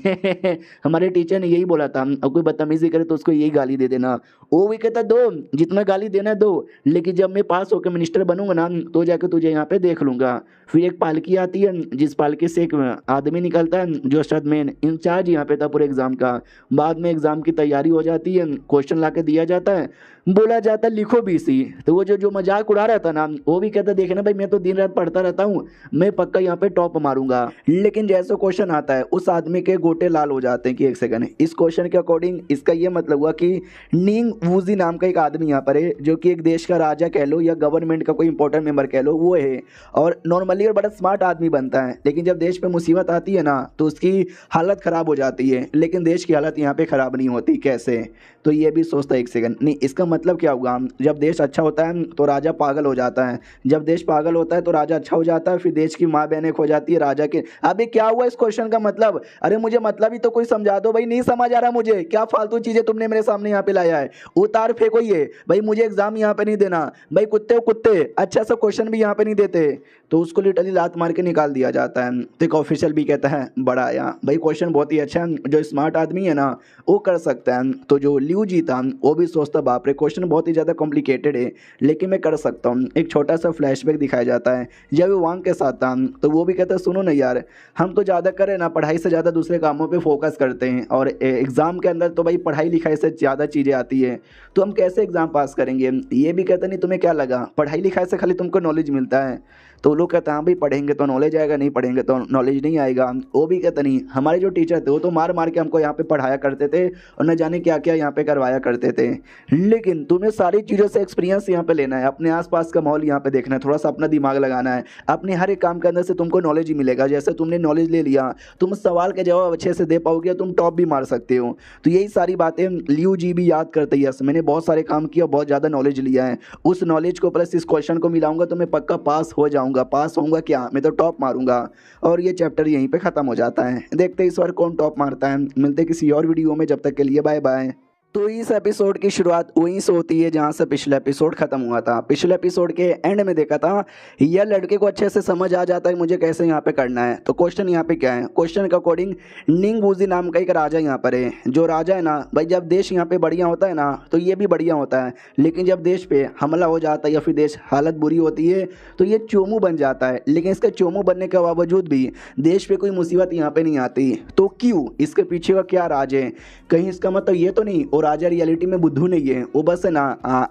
हमारे टीचर ने यही बोला था, और कोई बदतमीजी करे तो उसको यही गाली दे देना। वो भी कहता दो जितना गाली देना दो, लेकिन जब मैं पास होकर मिनिस्टर बनूंगा ना तो जाकर तुझे यहाँ पे देख लूंगा। फिर एक पालकी आती है, जिस पालकी से एक आदमी निकलता है जो शायद मेन इंचार्ज यहाँ पे था पूरे एग्जाम का। बाद में एग्जाम की तैयारी हो जाती है, क्वेश्चन ला के दिया जाता है, बोला जाता है लिखो बीसी। तो वो जो मजाक उड़ा रहा था ना वो भी कहता देखना भाई मैं तो दिन रात पढ़ता रहता हूँ, मैं पक्का यहाँ पे टॉप मारूंगा। लेकिन जैसे क्वेश्चन आता है उस आदमी के गोटे लाल हो जाते हैं कि एक सेकंड, इस क्वेश्चन के अकॉर्डिंग इसका ये मतलब हुआ कि नींग वूजी नाम का एक आदमी यहाँ पर है जो कि एक देश का राजा कह लो या गवर्नमेंट का कोई इंपॉर्टेंट मेंबर कह लो वो है, और नॉर्मली और बड़ा स्मार्ट आदमी बनता है। लेकिन जब देश पे मुसीबत आती है ना तो उसकी हालत ख़राब हो जाती है, लेकिन देश की हालत यहाँ पे ख़राब नहीं होती। कैसे? तो ये भी सोचता है एक सेकंड, नहीं इसका मतलब क्या होगा, जब देश अच्छा होता है तो राजा पागल हो जाता है, जब देश पागल होता है तो राजा अच्छा हो जाता है, फिर देश की माँ बहनें खो जाती है राजा के। अबे क्या हुआ इस क्वेश्चन का मतलब? अरे मुझे मतलब ही तो कोई समझा दो भाई, नहीं समझ आ रहा मुझे, क्या फालतू चीज़ें तुमने मेरे सामने यहाँ पे लाया है, उतार फेंको ये भाई, मुझे एग्जाम यहाँ पे नहीं देना भाई, कुत्ते हो कुत्ते, अच्छा सा क्वेश्चन भी यहाँ पे नहीं देते। तो उसको लिटरली लात मार के निकाल दिया जाता है। तो एक ऑफिशियल भी कहता है बड़ा आया भाई, क्वेश्चन बहुत ही अच्छा है, जो स्मार्ट आदमी है ना वो कर सकता है। तो जो लियू जी था वो भी सोचता बाप रे क्वेश्चन बहुत ही ज़्यादा कॉम्प्लिकेटेड है, लेकिन मैं कर सकता हूँ। एक छोटा सा फ्लैशबैक दिखाया जाता है जब वो वांग के साथ था, तो वो भी कहता है सुनो ना यार, हम तो ज़्यादा करें ना पढ़ाई से ज़्यादा दूसरे कामों पे फोकस करते हैं, और एग्ज़ाम के अंदर तो भाई पढ़ाई लिखाई से ज़्यादा चीज़ें आती है, तो हम कैसे एग्ज़ाम पास करेंगे। ये भी कहते नहीं तुम्हें क्या लगा पढ़ाई लिखाई से खाली तुमको नॉलेज मिलता है। तो लोग कहते हैं हाँ भाई पढ़ेंगे तो नॉलेज आएगा, नहीं पढ़ेंगे तो नॉलेज नहीं आएगा। वो भी कहते नहीं, हमारे जो टीचर थे वो तो मार मार के हमको यहाँ पे पढ़ाया करते थे और न जाने क्या क्या यहाँ पे करवाया करते थे, लेकिन तुम्हें सारी चीज़ों से एक्सपीरियंस यहाँ पे लेना है, अपने आसपास का माहौल यहाँ पे देखना है, थोड़ा सा अपना दिमाग लगाना है, अपने हर एक काम के अंदर से तुमको नॉलेज ही मिलेगा। जैसे तुमने नॉलेज ले लिया, तुम सवाल के जवाब अच्छे से दे पाओगे, तुम टॉप भी मार सकते हो। तो यही सारी बातें लियू जी भी याद करते हैं, मैंने बहुत सारे काम किया, बहुत ज़्यादा नॉलेज लिया है, उस नॉलेज को प्लस इस क्वेश्चन को मिलाऊंगा तो मैं पक्का पास हो जाऊँगा। पास होऊंगा क्या, मैं तो टॉप मारूंगा। और ये चैप्टर यहीं पे ख़त्म हो जाता है। देखते हैं इस बार कौन टॉप मारता है। मिलते हैं किसी और वीडियो में, जब तक के लिए बाय बाय। तो इस एपिसोड की शुरुआत वहीं से होती है जहाँ से पिछला एपिसोड खत्म हुआ था। पिछले एपिसोड के एंड में देखा था यह लड़के को अच्छे से समझ आ जाता है मुझे कैसे यहाँ पे करना है। तो क्वेश्चन यहाँ पे क्या है, क्वेश्चन के अकॉर्डिंग निंग वूजी नाम का एक राजा यहाँ पर है। जो राजा है ना भाई, जब देश यहाँ पे बढ़िया होता है ना तो ये भी बढ़िया होता है, लेकिन जब देश पे हमला हो जाता है या फिर देश हालत बुरी होती है तो ये चोमू बन जाता है। लेकिन इसके चोमू बनने के बावजूद भी देश पे कोई मुसीबत यहाँ पे नहीं आती। तो क्यों, इसके पीछे का क्या राज है? कहीं इसका मतलब ये तो नहीं और राजा रियलिटी में बुद्धू नहीं है, वो बस है ना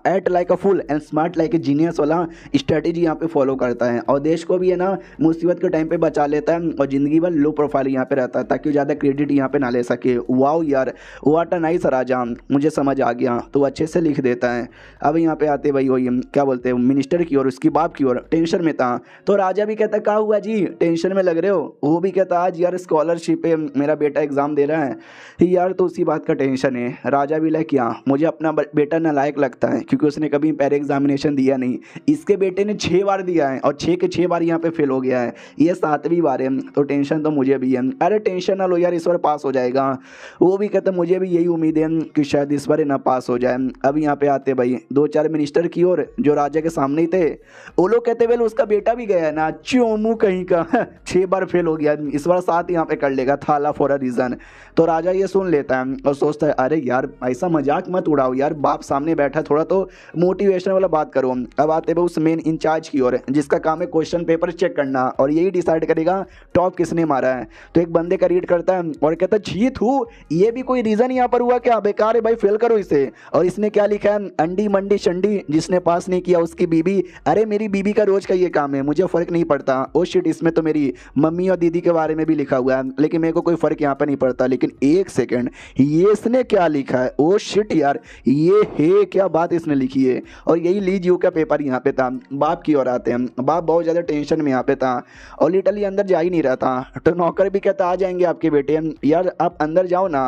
act like a full and smart like a genius वाला स्ट्रेटेजी यहाँ पे फॉलो करता है और देश को भी है ना मुसीबत के टाइम पे बचा लेता है और जिंदगी भर लो प्रोफाइल यहाँ पे रहता है ताकि वो ज़्यादा क्रेडिट यहाँ पे ना ले सके। वाओ यार, व्हाट अ नाइस राजा, मुझे समझ आ गया। तो अच्छे से लिख देता है। अब यहाँ पे आते भाई वही क्या बोलते हैं मिनिस्टर की और उसकी बाप की ओर टेंशन में था। तो राजा भी कहता क्या हुआ जी, टेंशन में लग रहे हो? वो भी कहता आज यार स्कॉलरशिप पे मेरा बेटा एग्जाम दे रहा है यार, तो उसी बात का टेंशन है। राजा भी लाइक क्या, मुझे अपना बेटा नालायक लगता है क्योंकि उसने कभी पैर एग्जामिनेशन दिया नहीं। इसके बेटे ने 6 बार दिया है और 6 के 6 बार यहाँ पे फेल हो गया है, ये 7वीं बार है। तो टेंशन तो मुझे भी है। अरे टेंशन ना लो यार, इस बार पास हो जाएगा। वो भी कहता मुझे भी यही उम्मीद है कि शायद इस बार ना पास हो जाए। अब यहाँ पे आते भाई 2-4 मिनिस्टर की ओर जो राजा के सामने ही थे। वो लोग कहते वेल उसका बेटा भी गया है ना, चोमू कहीं का 6 बार फेल हो गया, इस बार 7 यहाँ पे कर लेगा थाला फॉर अ रीजन। तो राजा ये सुन लेता है और सोचता है अरे यार ऐसा मजाक मत उड़ाओ यार, बाप सामने बैठा, थोड़ा तो मोटिवेशन वाला बात करो। अब आते हैं उस मेन इंचार्ज की ओर जिसका काम है क्वेश्चन पेपर चेक करना और यही डिसाइड करेगा टॉप किसने मारा है। तो एक बंदे का रीड करता है और कहता है छी थू, ये भी कोई रीजन यहाँ पर हुआ क्या, बेकार है भाई, फेल करो इसे। और इसने क्या लिखा है, अंडी मंडी शंडी, जिसने पास नहीं किया उसकी बीबी। अरे मेरी बीबी का रोज का ये काम है, मुझे फर्क नहीं पड़ता। ओ शिट, इसमें तो मेरी मम्मी और दीदी के बारे में भी लिखा हुआ है, लेकिन मेरे को कोई फर्क यहाँ पर नहीं पड़ता। लेकिन एक सेकेंड, ये इसने क्या लिखा है? ओ शिट यार, ये है क्या बात इसने लिखी है। और यही ली जीव का पेपर यहाँ पे था। बाप की ओर आते हैं। बाप बहुत ज़्यादा टेंशन में यहाँ पे था और लिटरली अंदर जा ही नहीं रहा था। तो नौकर भी कहता आ जाएंगे आपके बेटे, यार आप अंदर जाओ ना।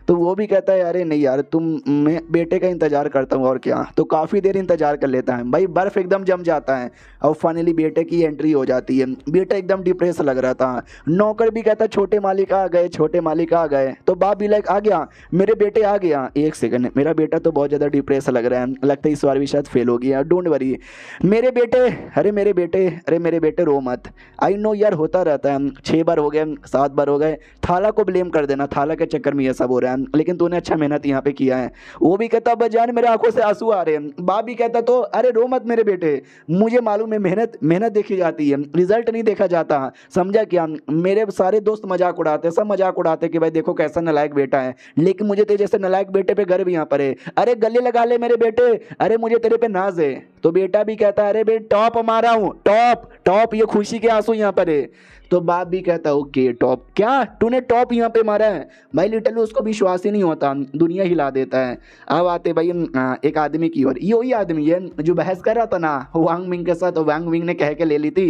तो वो भी कहता है अरे नहीं यार, मैं बेटे का इंतजार करता हूँ और क्या। तो काफ़ी देर इंतजार कर लेता है भाई, बर्फ़ एकदम जम जाता है और फाइनली बेटे की एंट्री हो जाती है। बेटा एकदम डिप्रेस लग रहा था। नौकर भी कहता छोटे मालिक आ गए, छोटे मालिक आ गए। तो बाप भी लाइक आ गया, मेरे बेटे आ गया। एक सेकंड, मेरा बेटा तो बहुत ज़्यादा डिप्रेस लग रहा है, लगता है इस बार भी शायद फेल हो गया। डोंट वरी मेरे बेटे, अरे मेरे बेटे, अरे मेरे बेटे रो मत। आई नो यार, होता रहता है, 6 बार हो गए, 7 बार हो गए, थाला को ब्लेम कर देना, थाला के चक्कर में ये सब हो रहा है, लेकिन तूने अच्छा मेहनत यहाँ पे किया है। वो भी कहता बजान मेरे आंखों से आंसू आ रहे हैं। बाप भी कहता तो अरे रो मत मेरे बेटे, मुझे मालूम है मेहनत मेहनत देखी जाती है, रिजल्ट नहीं देखा जाता, समझा क्या। मेरे सारे दोस्त मजाक उड़ाते, सब मजाक उड़ाते कि भाई देखो कैसा नालायक बेटा है, लेकिन मुझे तेरे जैसे नालायक बेटे पे गर्व यहाँ पर है। अरे गले लगा ले मेरे बेटे, अरे मुझे तेरे पे नाज है। तो बेटा भी कहता है अरे बे टॉप मारा हूँ, टॉप टॉप, ये खुशी के आंसू यहाँ पर है। तो बाप भी कहता ओके टॉप, क्या तूने टॉप यहाँ पे मारा है? भाई लिटरली उसको विश्वास ही नहीं होता, दुनिया हिला देता है। अब आते भाई एक आदमी की ओर, ये वही आदमी है जो बहस कर रहा था ना वांग मिंग के साथ, तो वांग मिंग ने कह के ले ली थी।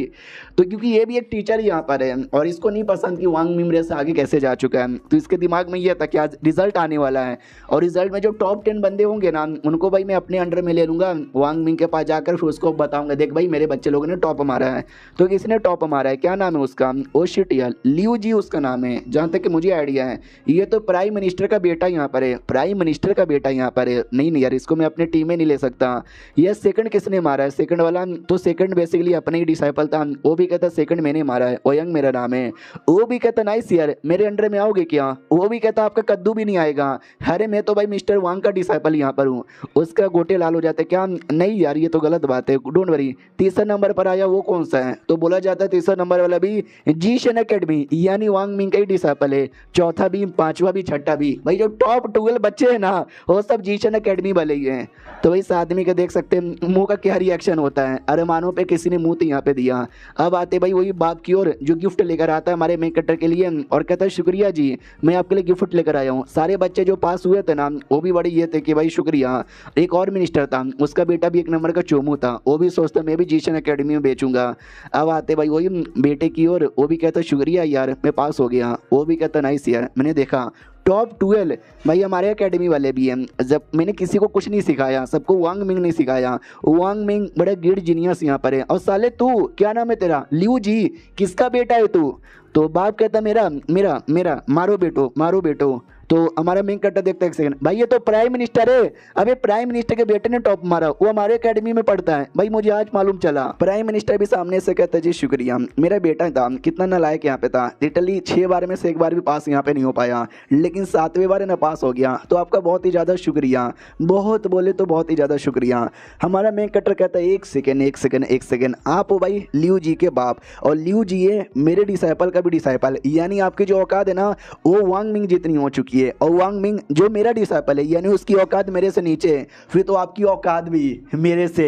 तो क्योंकि ये भी एक टीचर यहाँ पर है और इसको नहीं पसंद कि वांग मिंग से आगे कैसे जा चुका है, तो इसके दिमाग में ये था कि आज रिजल्ट आने वाला है और रिजल्ट में जो टॉप 10 बंदे होंगे ना उनको भाई मैं अपने अंडर में ले लूँगा। वांग मिंग के पास जाकर फिर उसको बताऊँगा देख भाई मेरे बच्चे लोगों ने टॉप मारा है। तो किसने टॉप मारा है, क्या नाम है उसका? ओ शिट यार, लियू जी उसका नाम है, जहाँ तक कि मुझे आइडिया है। ये तो प्राइम मिनिस्टर का बेटा यहाँ पर है, प्राइम मिनिस्टर का बेटा यहाँ पर है। नहीं यार, इसको मैं अपने टीम में नहीं ले सकता। ये सेकंड किसने मारा है? सेकंड वाला, तो सेकंड बेसिकली अपने ही डिसाइपल था। वो भी कहता सेकंड मैंने मारा है, ओयंग मेरा नाम है। वो भी कहता नाइस यार, मेरे अंडर में आओगे क्या? वो भी कहता आपका कद्दू भी नहीं आएगा। अरे मैं तो भाई मिस्टर वांग का डिसाइपल यहाँ पर हूँ। उसका गोटे लाल हो जाते क्या? नहीं यार ये तो गलत बात है, डोंट वरी। तीसरा नंबर पर आया वो कौन सा है? तो बोला जाता है तीसरा नंबर वाला भी जीशन एकेडमी यानी वांग मिंग का ही डिसाइपल है। चौथा भी, पांचवा भी, छठा भी, भाई जो टॉप 12 बच्चे हैं ना वो सब जीशन एकेडमी वाले ही हैं। तो भाई इस आदमी का देख सकते हैं मुंह का क्या रिएक्शन होता है। अरे मानो पे किसी ने मुंह तो यहाँ पे दिया। अब आते भाई वही बाप की ओर जो गिफ्ट लेकर आता है हमारे मेन कटर के लिए और कहता है शुक्रिया जी, मैं आपके लिए गिफ्ट लेकर आया हूँ। सारे बच्चे जो पास हुए थे ना वो भी बड़े ये थे कि भाई शुक्रिया। एक और मिनिस्टर था, उसका बेटा भी 1 नंबर का चोमू था, वो भी सोचता मैं भी जीशन एकेडमी में बेचूंगा। अब आते भाई वही बेटे की ओर, वो भी कहता शुक्रिया यार मैं पास हो गया। वो भी कहता नाइस यार, मैंने देखा टॉप 12 भाई हमारे एकेडमी वाले भी हैं। जब मैंने किसी को कुछ नहीं सिखाया, सबको वांग मिंग नहीं सिखाया। वांग मिंग बड़ा गिर जीनियस यहाँ पर है। और साले तू क्या नाम है तेरा, लियू जी, किसका बेटा है तू? तो बाप कहता मेरा मेरा मेरा, मारो बेटो मारो बेटो। तो हमारा मेन कट्टा देखता है, एक सेकंड भाई ये तो प्राइम मिनिस्टर है। अबे प्राइम मिनिस्टर के बेटे ने टॉप मारा, वो हमारे एकेडमी में पढ़ता है भाई, मुझे आज मालूम चला। प्राइम मिनिस्टर भी सामने से कहता है जी शुक्रिया, मेरा बेटा था कितना नालायक यहाँ पे था, लिटरली 6 बार में से 1 बार भी पास यहाँ पे नहीं हो पाया, लेकिन 7वें बार ना पास हो गया। तो आपका बहुत ही ज़्यादा शुक्रिया, बहुत बोले तो बहुत ही ज़्यादा शुक्रिया। हमारा मेन कटर कहता है एक सेकेंड, आप हो भाई लियू जी के बाप, और लियू जी है मेरे डिसाइपल का भी डिसाइपल, यानी आपकी जो औकात है ना वो वांग मिंग जितनी हो चुकी है। और वांग मिंग जो मेरा डिसाइपल है, यानी उसकी औकात मेरे से नीचे है, फिर तो आपकी औकात भी मेरे से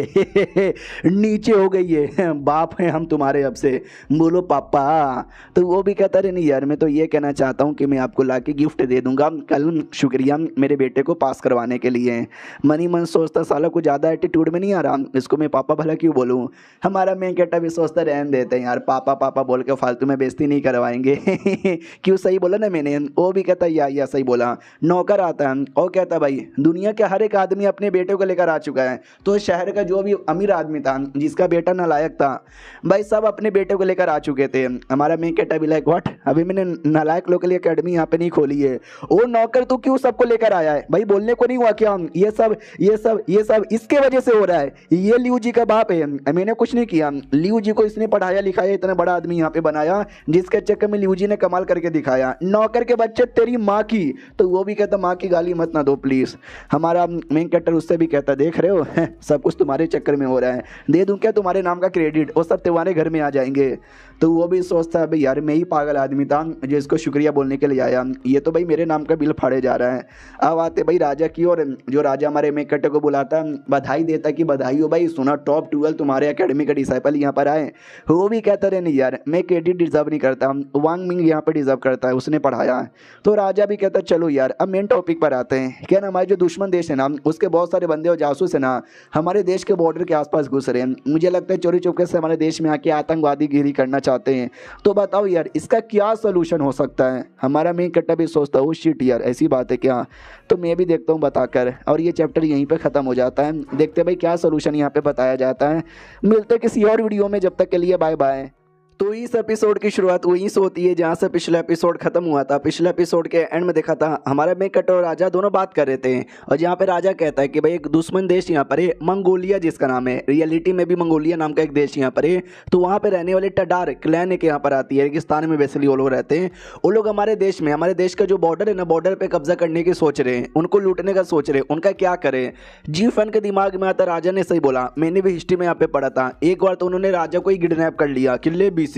नीचे हो गई है। बाप है हम तुम्हारे अब से, बोलो पापा। तो वो भी कहता रहे नहीं यार, मैं तो ये कहना चाहता हूँ कि मैं आपको लाके गिफ्ट दे दूंगा कल, शुक्रिया मेरे बेटे को पास करवाने के लिए। मनी मन सोचता साला कुछ ज़्यादा एटीट्यूड में नहीं आ रहा, इसको मैं पापा भला क्यों बोलूँ। हमारा मेन कहता भी सोचता रहने देते हैं यार, पापा पापा बोल के फालतू में बेइज्जती नहीं करवाएंगे। क्यों, सही बोला ना मैंने। वो भी कहता या सही बोला। नौकर आता है और कहता भाई दुनिया के हर एक आदमी अपने बेटे को लेकर आ चुका है, तो शहर का जो भी अमीर आदमी था जिसका बेटा नालायक था भाई, सब अपने बेटे को लेकर आ चुके थे। हमारा मेन कहता भी लाइक व्हाट, अभी मैंने नालायक लोग के लिए अकेडमी यहाँ पे नहीं खोली है। ओ नौकर तू क्यों सबको लेकर आया है भाई, बोलने को नहीं हुआ क्या? ये सब इसके वजह से हो रहा है, ये लियू जी का बाप है, मैंने कुछ नहीं किया। लियू जी को इसने पढ़ाया लिखाया, इतना बड़ा आदमी यहाँ पे बनाया, जिसके चक्कर में लियू जी ने कमाल करके दिखाया। नौकर के बच्चे तेरी माँ की, तो वो भी कहता माँ की गाली मत ना दो प्लीज़। हमारा मेन कैरेक्टर उससे भी कहता देख रहे हो सब कुछ तुम्हारे चक्कर में हो रहा है, दे दूं क्या तुम्हारे नाम का क्रेडिट, वो सब तुम्हारे घर में आ जाएंगे। तो वो भी सोचता है भाई यार मैं ही पागल आदमी था जो इसको शुक्रिया बोलने के लिए आया, ये तो भाई मेरे नाम का बिल फाड़े जा रहा है। अब आते भाई राजा की, और जो राजा हमारे मेन कैरेक्टर को बुलाता बधाई देता कि बधाई हो भाई, सुना टॉप 12 तुम्हारे एकेडमी का डिसाइपल यहाँ पर आए। वो भी कहता रहे नहीं यार मैं क्रेडिट डिजर्व नहीं करता, वांग मिंग यहाँ पर डिजर्व करता है, उसने पढ़ाया। तो राजा भी कहता चलो यार अब मेन टॉपिक पर आते हैं। क्या ना हमारे जो दुश्मन देश है ना उसके बहुत सारे बंदे और जासूस है ना हमारे देश के बॉर्डर के आसपास घुस रहे हैं, मुझे लगता है चोरी चुपके से हमारे देश में आके आतंकवादी गिरी करना चाहते हैं। तो बताओ यार इसका क्या सोल्यूशन हो सकता है। हमारा मेन कट्टा भी सोचता है शिट यार ऐसी बात है क्या, तो मैं भी देखता हूँ बताकर, और ये चैप्टर यहीं पे ख़त्म हो जाता है। देखते भाई क्या सोल्यूशन यहाँ पे बताया जाता है। मिलते किसी और वीडियो में, जब तक के लिए बाय बाय। तो इस एपिसोड की शुरुआत वहीं से होती है जहाँ से पिछला एपिसोड खत्म हुआ था। पिछले एपिसोड के एंड में देखा था हमारा मेन कैरेक्टर और राजा दोनों बात कर रहे थे, और जहाँ पे राजा कहता है कि भाई एक दुश्मन देश यहाँ पर है मंगोलिया जिसका नाम है, रियलिटी में भी मंगोलिया नाम का एक देश यहाँ पर है। तो वहाँ पे रहने वाले टडार क्लैन एक यहाँ पर आती है, रेगिस्तान में बेसिकली वो लोग रहते हैं। वो लोग हमारे देश में, हमारे देश का जो बॉर्डर है ना, बॉर्डर पर कब्जा करने की सोच रहे हैं, उनको लूटने का सोच रहे हैं। उनका क्या करें, जी फन के दिमाग में आता राजा ने सही बोला, मैंने भी हिस्ट्री में यहाँ पे पढ़ा था। एक बार तो उन्होंने राजा को ही किडनैप कर लिया, किले बीसी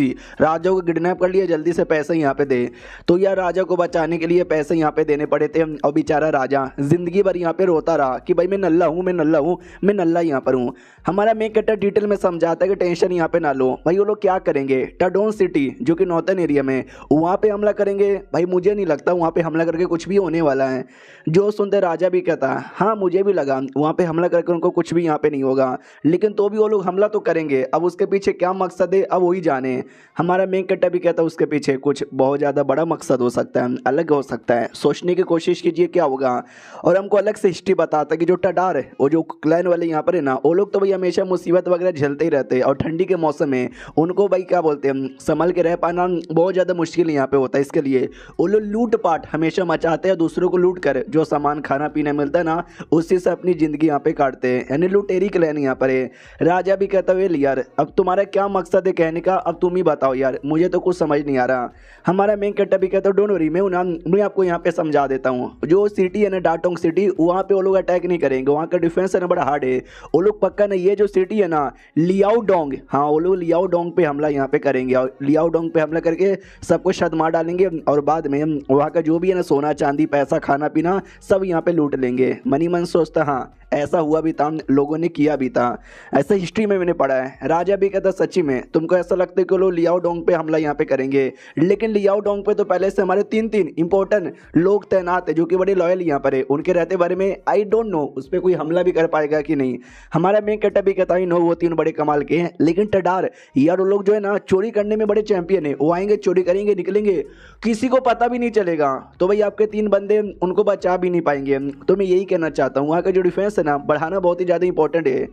राजा को किडनैप कर लिया, जल्दी से पैसे यहाँ पे दे। तो यार राजा को बचाने के लिए पैसे यहाँ पे देने पड़े थे, और बेचारा राजा जिंदगी भर यहाँ पे रोता रहा कि भाई मैं नल्ला हूँ, मैं नल्ला हूँ, मैं नल्ला यहाँ पर हूँ। हमारा मेन कैरेक्टर डिटेल में समझाता है कि टेंशन यहाँ पे ना लो भाई, वो लोग क्या करेंगे, टाडोन सिटी जो कि नॉर्थन एरिया में, वहाँ पे हमला करेंगे। भाई मुझे नहीं लगता वहाँ पे हमला करके कुछ भी होने वाला है। जो सुनते राजा भी कहता हाँ मुझे भी लगा वहाँ पे हमला करके उनको कुछ भी यहाँ पे नहीं होगा, लेकिन तो भी वो लोग हमला तो करेंगे। अब उसके पीछे क्या मकसद है अब वही जाने। हमारा मेन कैरेक्टर भी कहता है उसके पीछे कुछ बहुत ज़्यादा बड़ा मकसद हो सकता है, अलग हो सकता है, सोचने की कोशिश कीजिए क्या होगा। और हमको अलग से हिस्ट्री बताता है कि जो टडार है वो जो क्लैन वाले यहाँ पर है ना, वो लोग तो भाई हमेशा मुसीबत वगैरह झेलते ही रहते हैं, और ठंडी के मौसम में उनको भाई क्या बोलते हैं संभल के रह पाना बहुत ज़्यादा मुश्किल यहाँ पे होता है। इसके लिए वो लोग लूटपाट हमेशा मचाते हैं, दूसरों को लूट कर जो सामान खाना पीना मिलता है ना उसी से अपनी ज़िंदगी यहाँ पे काटते हैं, यानी लुटेरी क्लैन यहाँ पर है। राजा भी कहता है यार अब तुम्हारा क्या मकसद है कहने का, अब तुम ही बताओ यार, मुझे तो कुछ समझ नहीं आ रहा। हमारा मेन कैरेक्टर भी कहता है डोंट वरी, मैं आपको यहाँ पे समझा देता हूँ। जो सिटी है ना डाटोंग सिटी, वहाँ पे वो लोग अटैक नहीं करेंगे, वहाँ का डिफेंस है ना बड़ा हार्ड है, वो लोग पक्का नहीं। ये जो सिटी है ना लियाओडोंग, हाँ वो लोग लियाओडोंग पे हमला यहाँ पे करेंगे, और लियाओडोंग पे हमला करके सबको शत मार डालेंगे, और बाद में वहाँ का जो भी है ना सोना चांदी पैसा खाना पीना सब यहाँ पे लूट लेंगे। मनी मन सोचता हाँ ऐसा हुआ भी था, लोगों ने किया भी था, ऐसा हिस्ट्री में मैंने पढ़ा है। राजा भी कहता सच्ची में तुमको ऐसा लगता है के लोग लियाओ डोंग पे हमला यहाँ पे करेंगे, लेकिन लियाओ डोंग पे तो पहले से हमारे तीन इंपॉर्टेंट लोग तैनात है जो कि बड़े लॉयल यहाँ पर है। उनके रहते बारे में आई डोंट नो उस पर कोई हमला भी कर पाएगा कि नहीं। हमारा मेन कैरेक्टर भी कहता है नो वो तीन बड़े कमाल के हैं, लेकिन टडार यार वो लोग जो है ना चोरी करने में बड़े चैंपियन है। वो आएंगे, चोरी करेंगे, निकलेंगे, किसी को पता भी नहीं चलेगा। तो भाई आपके तीन बंदे उनको बचा भी नहीं पाएंगे। तो मैं यही कहना चाहता हूँ वहाँ का जो डिफेंस है ना बढ़ाना बहुत ही ज़्यादा इंपॉर्टेंट है।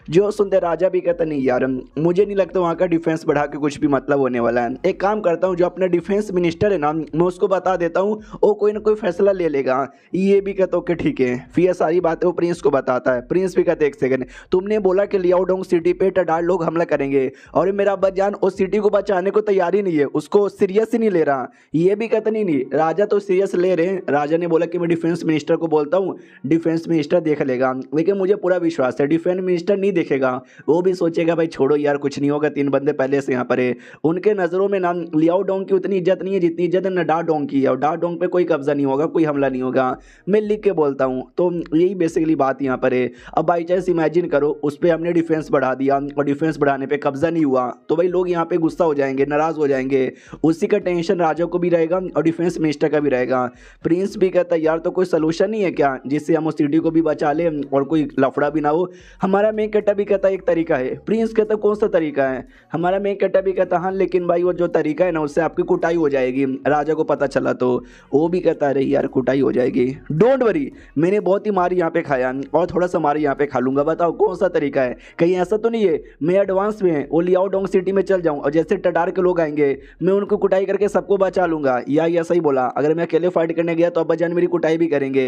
जो सुनते राजा भी कहता नहीं यार मुझे नहीं लगता वहाँ का डिफेंस बढ़ा के कुछ भी मतलब होने वाला है। एक काम करता हूँ जो अपना डिफेंस मिनिस्टर है ना मैं उसको बता देता हूँ, वो कोई ना कोई फैसला ले लेगा। ये भी कहता ओके ठीक है, फिर ये सारी बातें वो प्रिंस को बताता है। प्रिंस भी कहते एक सेकंड, तुमने बोला कि लियाओ डोंग सिटी पे टडार लोग हमला करेंगे और मेरा अब्बाजान उस सिटी को बचाने को तैयार ही नहीं है, उसको सीरियस ही नहीं ले रहा। ये भी कहता नहीं राजा तो सीरियस ले रहे हैं। राजा ने बोला कि मैं डिफेंस मिनिस्टर को बोलता हूँ, डिफेंस मिनिस्टर देख लेगा, लेकिन मुझे पूरा विश्वास है डिफेंस मिनिस्टर नहीं देखेगा। वो भी सोचेगा भाई छोड़ो यार कुछ नहीं होगा, तीन बंदे पहले से यहाँ पर है। उनके नज़रों में ना लियाओ डोंग की उतनी इज्जत नहीं है जितनी इज्जत नडा डोंग की है, और डा डोंग पे कोई कब्जा नहीं होगा, कोई हमला नहीं होगा। मैं लिख के बोलता हूँ। तो यही बेसिकली बात यहाँ पर है। अब बाई चांस इमेजिन करो उस पर हमने डिफेंस बढ़ा दिया और डिफेंस बढ़ाने पर कब्जा नहीं हुआ, तो भाई लोग यहाँ पे गुस्सा हो जाएंगे, नाराज़ हो जाएंगे। उसी का टेंशन राजा को भी रहेगा और डिफेंस मिनिस्टर का भी रहेगा। प्रिंस भी कहता है यार तो कोई सोल्यूशन नहीं है क्या जिससे हम उस सिटी को भी बचा ले और कोई लफड़ा भी ना हो। हमारा मेन कैरेक्टर भी कहता एक तरीका है। प्रिंस कहता कौन सा तरीका है। हमारा मेन कैरेक्टर भी कहता हाँ लेकिन भाई वो जो तरीका है ना उससे आपकी कुटाई हो जाएगी, राजा को पता चला तो। वो भी कहता है अरे यार कुटाई हो जाएगी, डोंट वरी मैंने बहुत ही मार यहाँ पे खाया और थोड़ा सा मार यहाँ पे खा लूंगा, बताओ कौन सा तरीका है। कहीं ऐसा तो नहीं है मैं एडवांस में वो लियाओ डोंग सिटी में चल जाऊँ और जैसे टडार के लोग आएंगे मैं उनको कुटाई करके सबको बचा लूंगा, या ऐसा ही बोला अगर मैं अकेले फाइट करने गया तो अब्बाजान मेरी कुटाई भी करेंगे।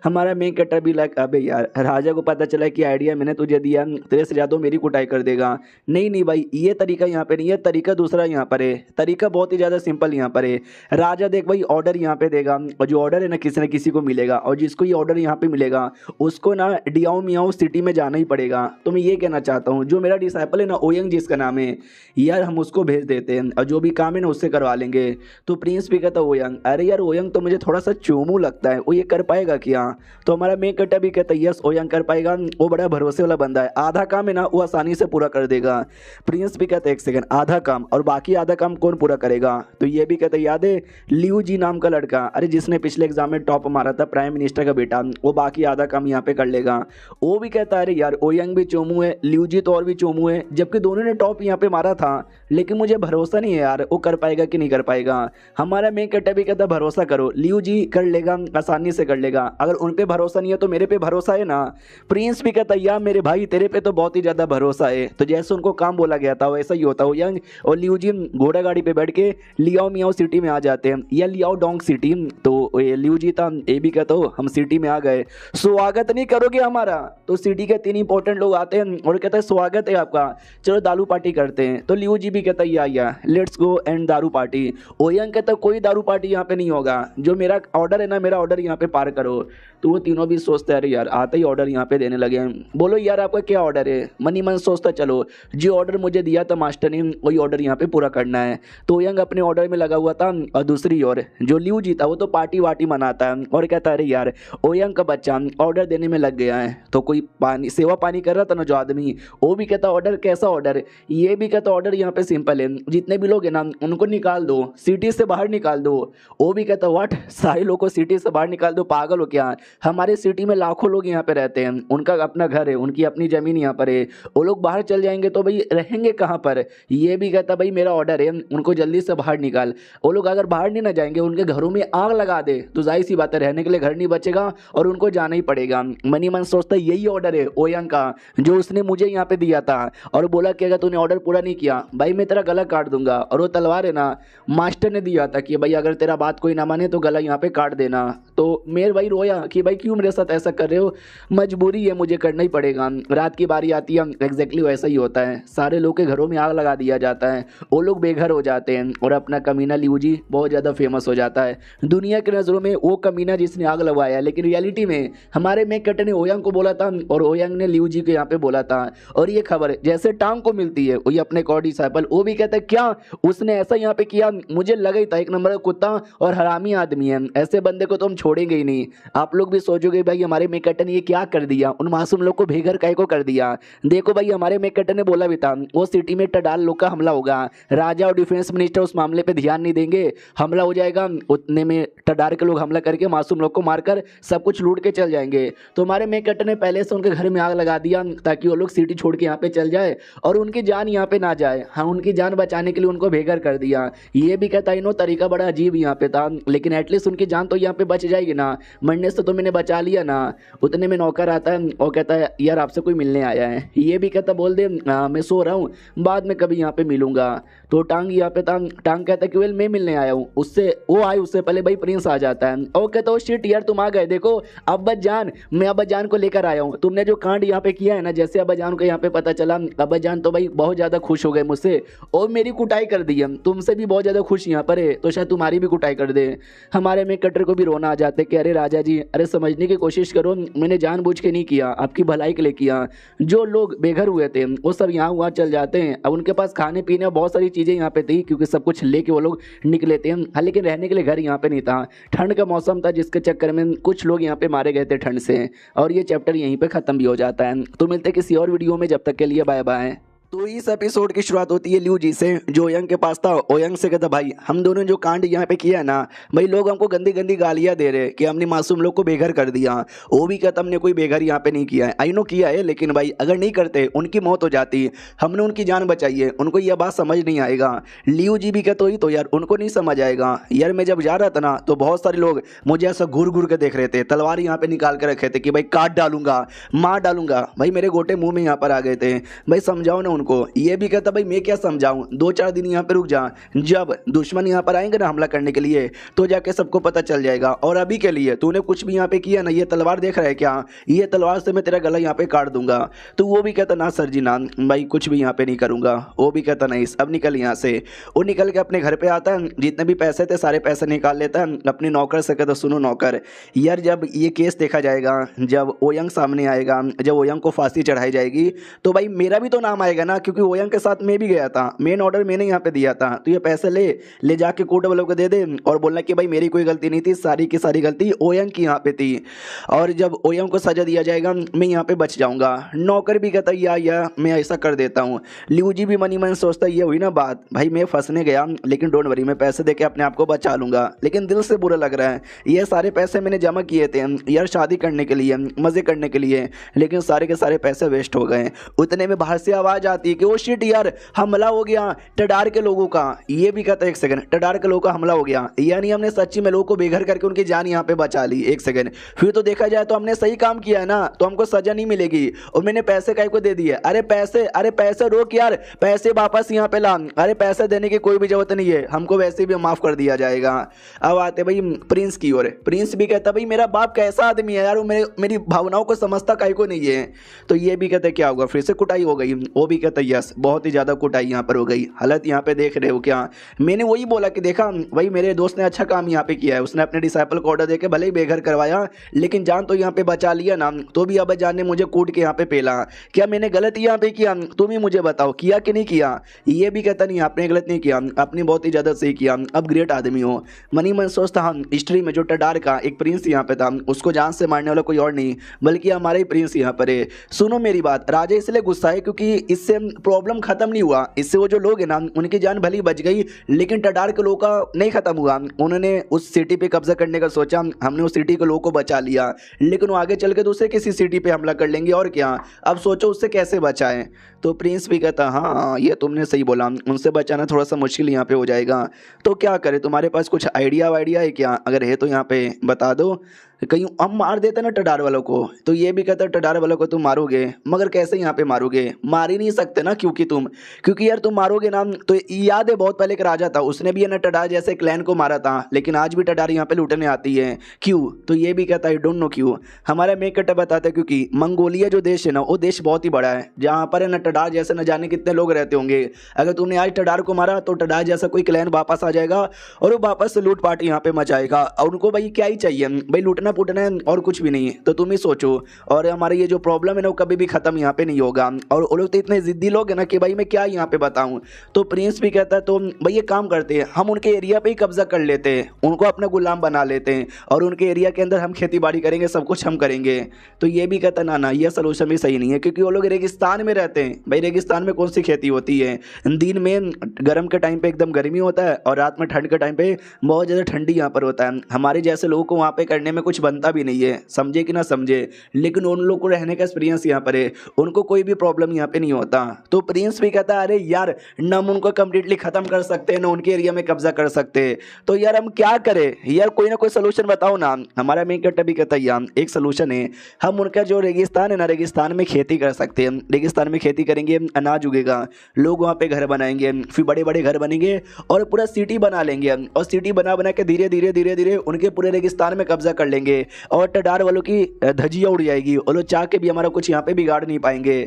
हमारा मेन कैरेक्टर भी लाइक अबे यार राजा को पता चला कि आइडिया मैंने तुझे दिया तेरे से ज़्यादा मेरी कुटाई कर देगा। नहीं भाई ये तरीका यहाँ पे नहीं है, तरीका दूसरा यहाँ पर है। तरीका बहुत ही ज़्यादा सिंपल यहाँ पर है। राजा देख भाई ऑर्डर यहाँ पे देगा और जो ऑर्डर है ना किसी न किसी को मिलेगा, और जिसको ये ऑर्डर यहाँ पे मिलेगा उसको ना डियाओ मियाओ सिटी में जाना ही पड़ेगा। तो मैं ये कहना चाहता हूँ जो मेरा डिसाइपल है ना ओयंग जिसका नाम है यार हम उसको भेज देते हैं और जो भी काम है ना उससे करवा लेंगे। तो प्रिंस भी कहता ओयंग अरे यार ओयंग तो मुझे थोड़ा सा चोमू लगता है, वो ये कर पाएगा क्या। तो हमारा मेन कैरेक्टर भी कहता है यस ओयंग कर पाएगा, वो बड़ा भरोसे वाला बंदा है, आधा काम है ना वो आसानी से पूरा कर देगा। प्रिंस भी कहते एक सेकंड आधा काम और बाकी आधा काम कौन पूरा करेगा। तो ये भी कहते याद है लियू जी नाम का लड़का, अरे जिसने पिछले एग्जाम में टॉप मारा था, प्राइम मिनिस्टर का बेटा, वो बाकी आधा काम यहाँ पे कर लेगा। वो भी कहता है अरे यार ओयंग भी चोमू है, लियू जी तो और भी चोमू है, जबकि दोनों ने टॉप यहाँ पे मारा था, लेकिन मुझे भरोसा नहीं है यार वो कर पाएगा कि नहीं कर पाएगा। हमारा मेन कैरेक्टर भी कहता भरोसा करो लियू जी कर लेगा, आसानी से कर लेगा, अगर उन पर भरोसा नहीं है तो मेरे पे भरोसा है ना। प्रिंस भी कहता यार मेरे भाई तेरे पे तो बहुत ही ज़्यादा भरोसा है। तो जैसे उनको काम बोला गया था वैसा ही होता है। यंग और लियू जी घोड़ा गाड़ी पे बैठ के लियाओ मियाओ सिटी में आ जाते हैं, या लियाओ डोंग सिटी। तो लियू जी था ये भी कहता हो हम सिटी में आ गए, स्वागत नहीं करोगे हमारा। तो सिटी के तीन इंपॉर्टेंट लोग आते हैं और कहते हैं स्वागत है आपका, चलो दारू पार्टी करते हैं। तो लियू जी भी कहता है या लेट्स गो एंड दारू पार्टी। ओयंग कहता कोई दारू पार्टी यहाँ पे नहीं होगा, जो मेरा ऑर्डर है ना मेरा ऑर्डर यहाँ पे पार करो। तो वो तीनों भी सोचते हैं अरे यार आते ही ऑर्डर यहाँ पे देने लगे, बोलो यार आपका क्या ऑर्डर है। मनी मन सोचता चलो जो ऑर्डर मुझे दिया था मास्टर ने वही ऑर्डर यहाँ पे पूरा करना है। तो ओयंग अपने ऑर्डर में लगा हुआ था और दूसरी ओर जो लियू जी था वो तो पार्टी वार्टी मनाता है और कहता है अरे यार ओयंग का बच्चा ऑर्डर देने में लग गया है। तो कोई पानी सेवा पानी कर रहा था ना जो आदमी, वो भी कहता ऑर्डर कैसा ऑर्डर। ये भी कहता ऑर्डर यहाँ पे सिंपल है, जितने भी लोग हैं ना उनको निकाल दो, सिटी से बाहर निकाल दो। वो भी कहता व्हाट सारे लोगों को सिटी से बाहर निकाल दो, पागल हो क्या। हमारे सिटी में लाखों लोग यहाँ पे रहते हैं, उनका अपना घर है, उनकी अपनी जमीन यहाँ पर है, वो लोग बाहर चल जाएंगे तो भाई रहेंगे कहाँ पर। ये भी कहता भाई मेरा ऑर्डर है उनको जल्दी से बाहर निकाल। वो लोग अगर बाहर नहीं ना जाएंगे उनके घरों में आग लगा दे तो जाहिर सी बात है रहने के लिए घर नहीं बचेगा और उनको जाना ही पड़ेगा। मनी मन सोचता है यही ऑर्डर है ओयंग का जो उसने मुझे यहाँ पे दिया था, और बोला कि अगर तूने ऑर्डर पूरा नहीं किया भाई मैं तेरा गला काट दूंगा। और वो तलवार है ना मास्टर ने दिया था कि भाई अगर तेरा बात कोई ना माने तो गला यहाँ पे काट देना। तो मेरे भाई रोया कि भाई क्यों मेरे साथ ऐसा कर रहे हो, मजबूरी है मुझे करना ही पड़ेगा। रात की बारी आती है एग्जैक्टली वैसा ही होता है, सारे लोग के घरों में आग लगा दिया जाता है, वो लोग बेघर हो जाते हैं और अपना कमीना लियू जी बहुत ज़्यादा फेमस हो जाता है दुनिया की नज़रों में, वो कमीना जिसने आग लगवाया। लेकिन रियलिटी में हमारे मेक कट ने ओयंग को बोला था और ओयंग ने लियू जी को यहाँ पे बोला था। और ये खबर जैसे टांग को मिलती है वही अपने कॉ डिसाइपल वो भी कहता है क्या उसने ऐसा यहाँ पे किया, मुझे लगा ही था एक नंबर का कुत्ता और हरामी आदमी है, ऐसे बंदे को तो हम छोड़ेंगे ही नहीं। आप लोग लोग भी सोचोगे भाई हमारे मेकट ने ये क्या कर दिया, उन मासूम लोग को बेघर काहे को कर दिया। देखो भाई हमारे मेकट ने बोला भी था वो सिटी में टडाल लोग का हमला होगा, राजा और डिफेंस मिनिस्टर उस मामले पे ध्यान नहीं देंगे, हमला हो जाएगा, उतने में टडार के लोग हमला करके मासूम लोग को मारकर सब कुछ लूट के चल जाएंगे। तो हमारे मेकट ने पहले से उनके घर में आग लगा दिया ताकि वो लोग सिटी छोड़ के यहाँ पे चल जाए और उनकी जान यहाँ पे ना जाए। हाँ, उनकी जान बचाने के लिए उनको बेघर कर दिया। ये भी कहता इनो तरीका बड़ा अजीब यहाँ पे था, लेकिन एटलीस्ट उनकी जान तो यहाँ पे बच जाएगी ना, मरने से तो मैंने बचा लिया ना। उतने में नौकर आता है और कहता है यार आपसे कोई मिलने आया है। ये भी कहता बोल दे मैं सो रहा हूँ, बाद में कभी यहाँ पे मिलूंगा। तो टांग यहाँ पे टांग कहता है कि वेल मैं मिलने आया हूँ, उससे वो आए उससे पहले भाई प्रिंस आ जाता है और कहता है शिट यार तुम आ गए, देखो अब्बाजान मैं अब्बाजान को लेकर आया हूँ, तुमने जो कांड यहाँ पे किया है ना, जैसे अब्बाजान को यहाँ पे पता चला अब्बाजान तो भाई बहुत ज़्यादा खुश हो गए मुझसे और मेरी कुटाई कर दी है, तुमसे भी बहुत ज़्यादा खुश यहाँ पर है तो शायद तुम्हारी भी कुटाई कर दे। हमारे में कटर को भी रोना आ जाते कि अरे राजा जी अरे समझने की कोशिश करो, मैंने जानबूझ के नहीं किया, आपकी भलाई के लिए किया। जो लोग बेघर हुए थे वो सब यहाँ हुआ चल जाते हैं, अब उनके पास खाने पीने और बहुत सारी चीज़ें यहाँ पे थी क्योंकि सब कुछ लेके वो लोग निकले थे। हाँ, लेकिन रहने के लिए घर यहाँ पे नहीं था, ठंड का मौसम था जिसके चक्कर में कुछ लोग यहाँ पे मारे गए थे ठंड से। और ये चैप्टर यहीं पे ख़त्म भी हो जाता है। तो मिलते हैं किसी और वीडियो में, जब तक के लिए बाय बाय। तो इस एपिसोड की शुरुआत होती है लियू जी से, जो ओयंग के पास था। ओयंग से कहता भाई हम दोनों जो कांड यहाँ पे किया ना भाई, लोग हमको गंदी गंदी गालियाँ दे रहे कि हमने मासूम लोग को बेघर कर दिया। वो भी कहता हमने कोई बेघर यहाँ पे नहीं किया है, आई नो किया है, लेकिन भाई अगर नहीं करते उनकी मौत हो जाती, हमने उनकी जान बचाई है, उनको यह बात समझ नहीं आएगा। लियू जी भी कहते ही तो यार उनको नहीं समझ आएगा। यार मैं जब जा रहा था ना तो बहुत सारे लोग मुझे ऐसा घूर घूर के देख रहे थे, तलवार यहाँ पे निकाल के रखे थे कि भाई काट डालूंगा मार डालूंगा। भाई मेरे गोटे मुंह में यहाँ पर आ गए थे, भाई समझाओ ना उनको। ये भी कहता भाई मैं क्या समझाऊं, 2-4 दिन यहाँ पे रुक जा, जब दुश्मन यहाँ पर आएंगे ना हमला करने के लिए तो जाके सबको पता चल जाएगा। और अभी के लिए तूने कुछ भी यहाँ पे किया ना, ये तलवार देख रहा है क्या, ये तलवार से मैं तेरा गला यहाँ पे काट दूंगा। तो वो भी कहता ना सर जी ना भाई कुछ भी यहाँ पे नहीं करूंगा। वो भी कहता नहीं अब निकल यहाँ से। वो निकल के अपने घर पे आता है, जितने भी पैसे थे सारे पैसे निकाल लेता है, अपने नौकर से कहता सुनो नौकर यार जब ये केस देखा जाएगा, जब ओयंग सामने आएगा, जब ओयंग को फांसी चढ़ाई जाएगी तो भाई मेरा भी तो नाम आएगा ना, क्योंकि ओयंग के साथ मैं भी गया था, मेन ऑर्डर मैंने यहाँ पे दिया था। तो ये पैसे ले जाके कोर्ट वालों को दे दे और बोलना कि भाई मेरी कोई गलती नहीं थी, सारी की सारी गलती ओयंग की यहाँ पे थी। और जब ओयंग को सजा दिया जाएगा मैं यहाँ पे बच जाऊंगा। नौकर भी कहता या मैं ऐसा कर देता हूँ। लियू जी भी मनी मन सोचता ये हुई ना बात, भाई मैं फंसने गया लेकिन डोंट वरी मैं पैसे दे के अपने आप को बचा लूंगा। लेकिन दिल से बुरा लग रहा है, ये सारे पैसे मैंने जमा किए थे यार शादी करने के लिए, मजे करने के लिए, लेकिन सारे के सारे पैसे वेस्ट हो गए। उतने में बाहर से आवाज आती है कि वो शिट यार हमला हो गया टडार के लोगों का। ये भी कहता है एक सेकंड, टडार के लोगों का हमला हो गया, यानी हमने सच्ची में लोगों को बेघर करके उनकी जान यहाँ पे बचा ली। एक सेकंड, फिर तो देखा जाए तो हमने सही काम किया है ना, तो हमको सजा नहीं मिलेगी और मैंने पैसे काहे को दे दिए। अरे पैसे रोक यार, पैसे वापस यहाँ पे ला। अरे पैसे देने की कोई भी जरूरत नहीं है, हमको वैसे भी माफ कर दिया जाएगा। अब आते भाई प्रिंस की ओर। प्रिंस भी कहता भाई मेरा बाप कैसा आदमी है यार, वो मेरी भावनाओं को समझता काहे को नहीं है। तो ये भी कहते क्या होगा, फिर से कुटाई हो गई। वो भी कहता यस बहुत ही ज्यादा कुटाई यहाँ पर हो गई। हालत यहाँ पे देख रहे हो क्या, मैंने वही बोला कि देखा भाई मेरे दोस्त ने अच्छा काम यहाँ पे किया है, उसने अपने डिसाइपल को ऑर्डर देके भले ही बेघर करवाया लेकिन जान तो यहाँ पे बचा लिया ना। तो भी अब जान ने मुझे कूट के यहाँ पे पेला, क्या मैंने गलत यहाँ पे किया, तुम ही मुझे बताओ किया कि नहीं किया। ये भी कहता नहीं आपने गलत नहीं किया, आपने बहुत ही ज्यादा सही किया, अब ग्रेट आदमी हो। मनी मन सोचता हम हिस्ट्री में जो टडार का एक प्रिंस यहाँ पे था, उसको जान से मारने वाला कोई और नहीं बल्कि हमारा ही प्रिंस यहाँ पर है। सुनो मेरी बात, राजा इसलिए गुस्सा है क्योंकि इससे प्रॉब्लम खत्म नहीं हुआ, इससे वो जो लोग हैं ना उनकी जान भली बच गई लेकिन टडार के लोगों का नहीं खत्म हुआ। उन्होंने उस सिटी पे कब्जा करने का सोचा, हमने उस सिटी के लोगों को बचा लिया लेकिन वो आगे चल के दूसरे किसी सिटी पे हमला कर लेंगे और क्या, अब सोचो उससे कैसे बचाएं। तो प्रिंस भी कहता हाँ ये तुमने सही बोला, उनसे बचाना थोड़ा सा मुश्किल यहाँ पे हो जाएगा। तो क्या करे, तुम्हारे पास कुछ आइडिया वाइडिया है क्या, अगर है तो यहाँ पे बता दो, कहीं हम मार देते ना टडार वालों को। तो ये भी कहता टडार वालों को तुम मारोगे मगर कैसे यहाँ पे मारोगे, मार ही नहीं सकते ना क्योंकि यार तुम मारोगे ना तो याद है बहुत पहले एक राजा था उसने भी है ना टडार जैसे क्लैन को मारा था, लेकिन आज भी टडार यहाँ पे लूटने आती है क्यों। तो ये भी कहता है डोंट नो क्यों। हमारा मेकट बताता है क्योंकि मंगोलिया जो देश है ना वो देश बहुत ही बड़ा है, जहाँ पर है ना टडार जैसे न जाने कितने लोग रहते होंगे। अगर तुमने आज टडार को मारा तो टडार जैसा कोई क्लैन वापस आ जाएगा और वो वापस से लूटपाट यहाँ पे मचाएगा और उनको भाई क्या ही चाहिए, भाई लूटना मरना पुटना है और कुछ भी नहीं, तो तुम ही सोचो। और हमारे ये जो प्रॉब्लम है ना वो कभी भी खत्म यहाँ पे नहीं होगा। और वो लोग तो इतने जिद्दी लोग हैं ना कि भाई मैं क्या यहाँ पे बताऊँ। तो प्रिंस भी कहता है तो भाई ये काम करते हैं, हम उनके एरिया पे ही कब्जा कर लेते हैं, उनको अपना गुलाम बना लेते हैं और उनके एरिया के अंदर हम खेती बाड़ी करेंगे, सब कुछ हम करेंगे। तो ये भी कहता ना ना ये सोल्यूशन भी सही नहीं है, क्योंकि वो लोग रेगिस्तान में रहते हैं। भाई रेगिस्तान में कौन सी खेती होती है? दिन में गर्म के टाइम पे एकदम गर्मी होता है और रात में ठंड के टाइम पे बहुत ज़्यादा ठंडी यहाँ पर होता है। हमारे जैसे लोगों को वहाँ पे करने में कुछ बनता भी नहीं है, समझे कि ना समझे, लेकिन उन लोग को रहने का एक्सपीरियंस यहाँ पर है, उनको कोई भी प्रॉब्लम यहाँ पे नहीं होता। तो प्रिंस भी कहता है अरे यार न हम उनको कम्प्लीटली ख़त्म कर सकते हैं, न उनके एरिया में कब्जा कर सकते, तो यार हम क्या करें यार, कोई ना कोई सोल्यूशन बताओ ना। हमारा मेन कैरेक्टर भी कहता है यार एक सोल्यूशन है, हम उनका जो रेगिस्तान है ना, रेगिस्तान में खेती कर सकते हैं। रेगिस्तान में खेती करेंगे, अनाज उगेगा, लोग वहाँ पे घर बनाएंगे, फिर बड़े बड़े घर बनेंगे और पूरा सिटी बना लेंगे, और सिटी बना बना के धीरे धीरे धीरे धीरे उनके पूरे रेगिस्तान में कब्जा कर लेंगे और टडार वालों की धज्जियाँ उड़ जाएगी, और लोग चाह के भी हमारा कुछ यहाँ पे बिगाड़ नहीं पाएंगे।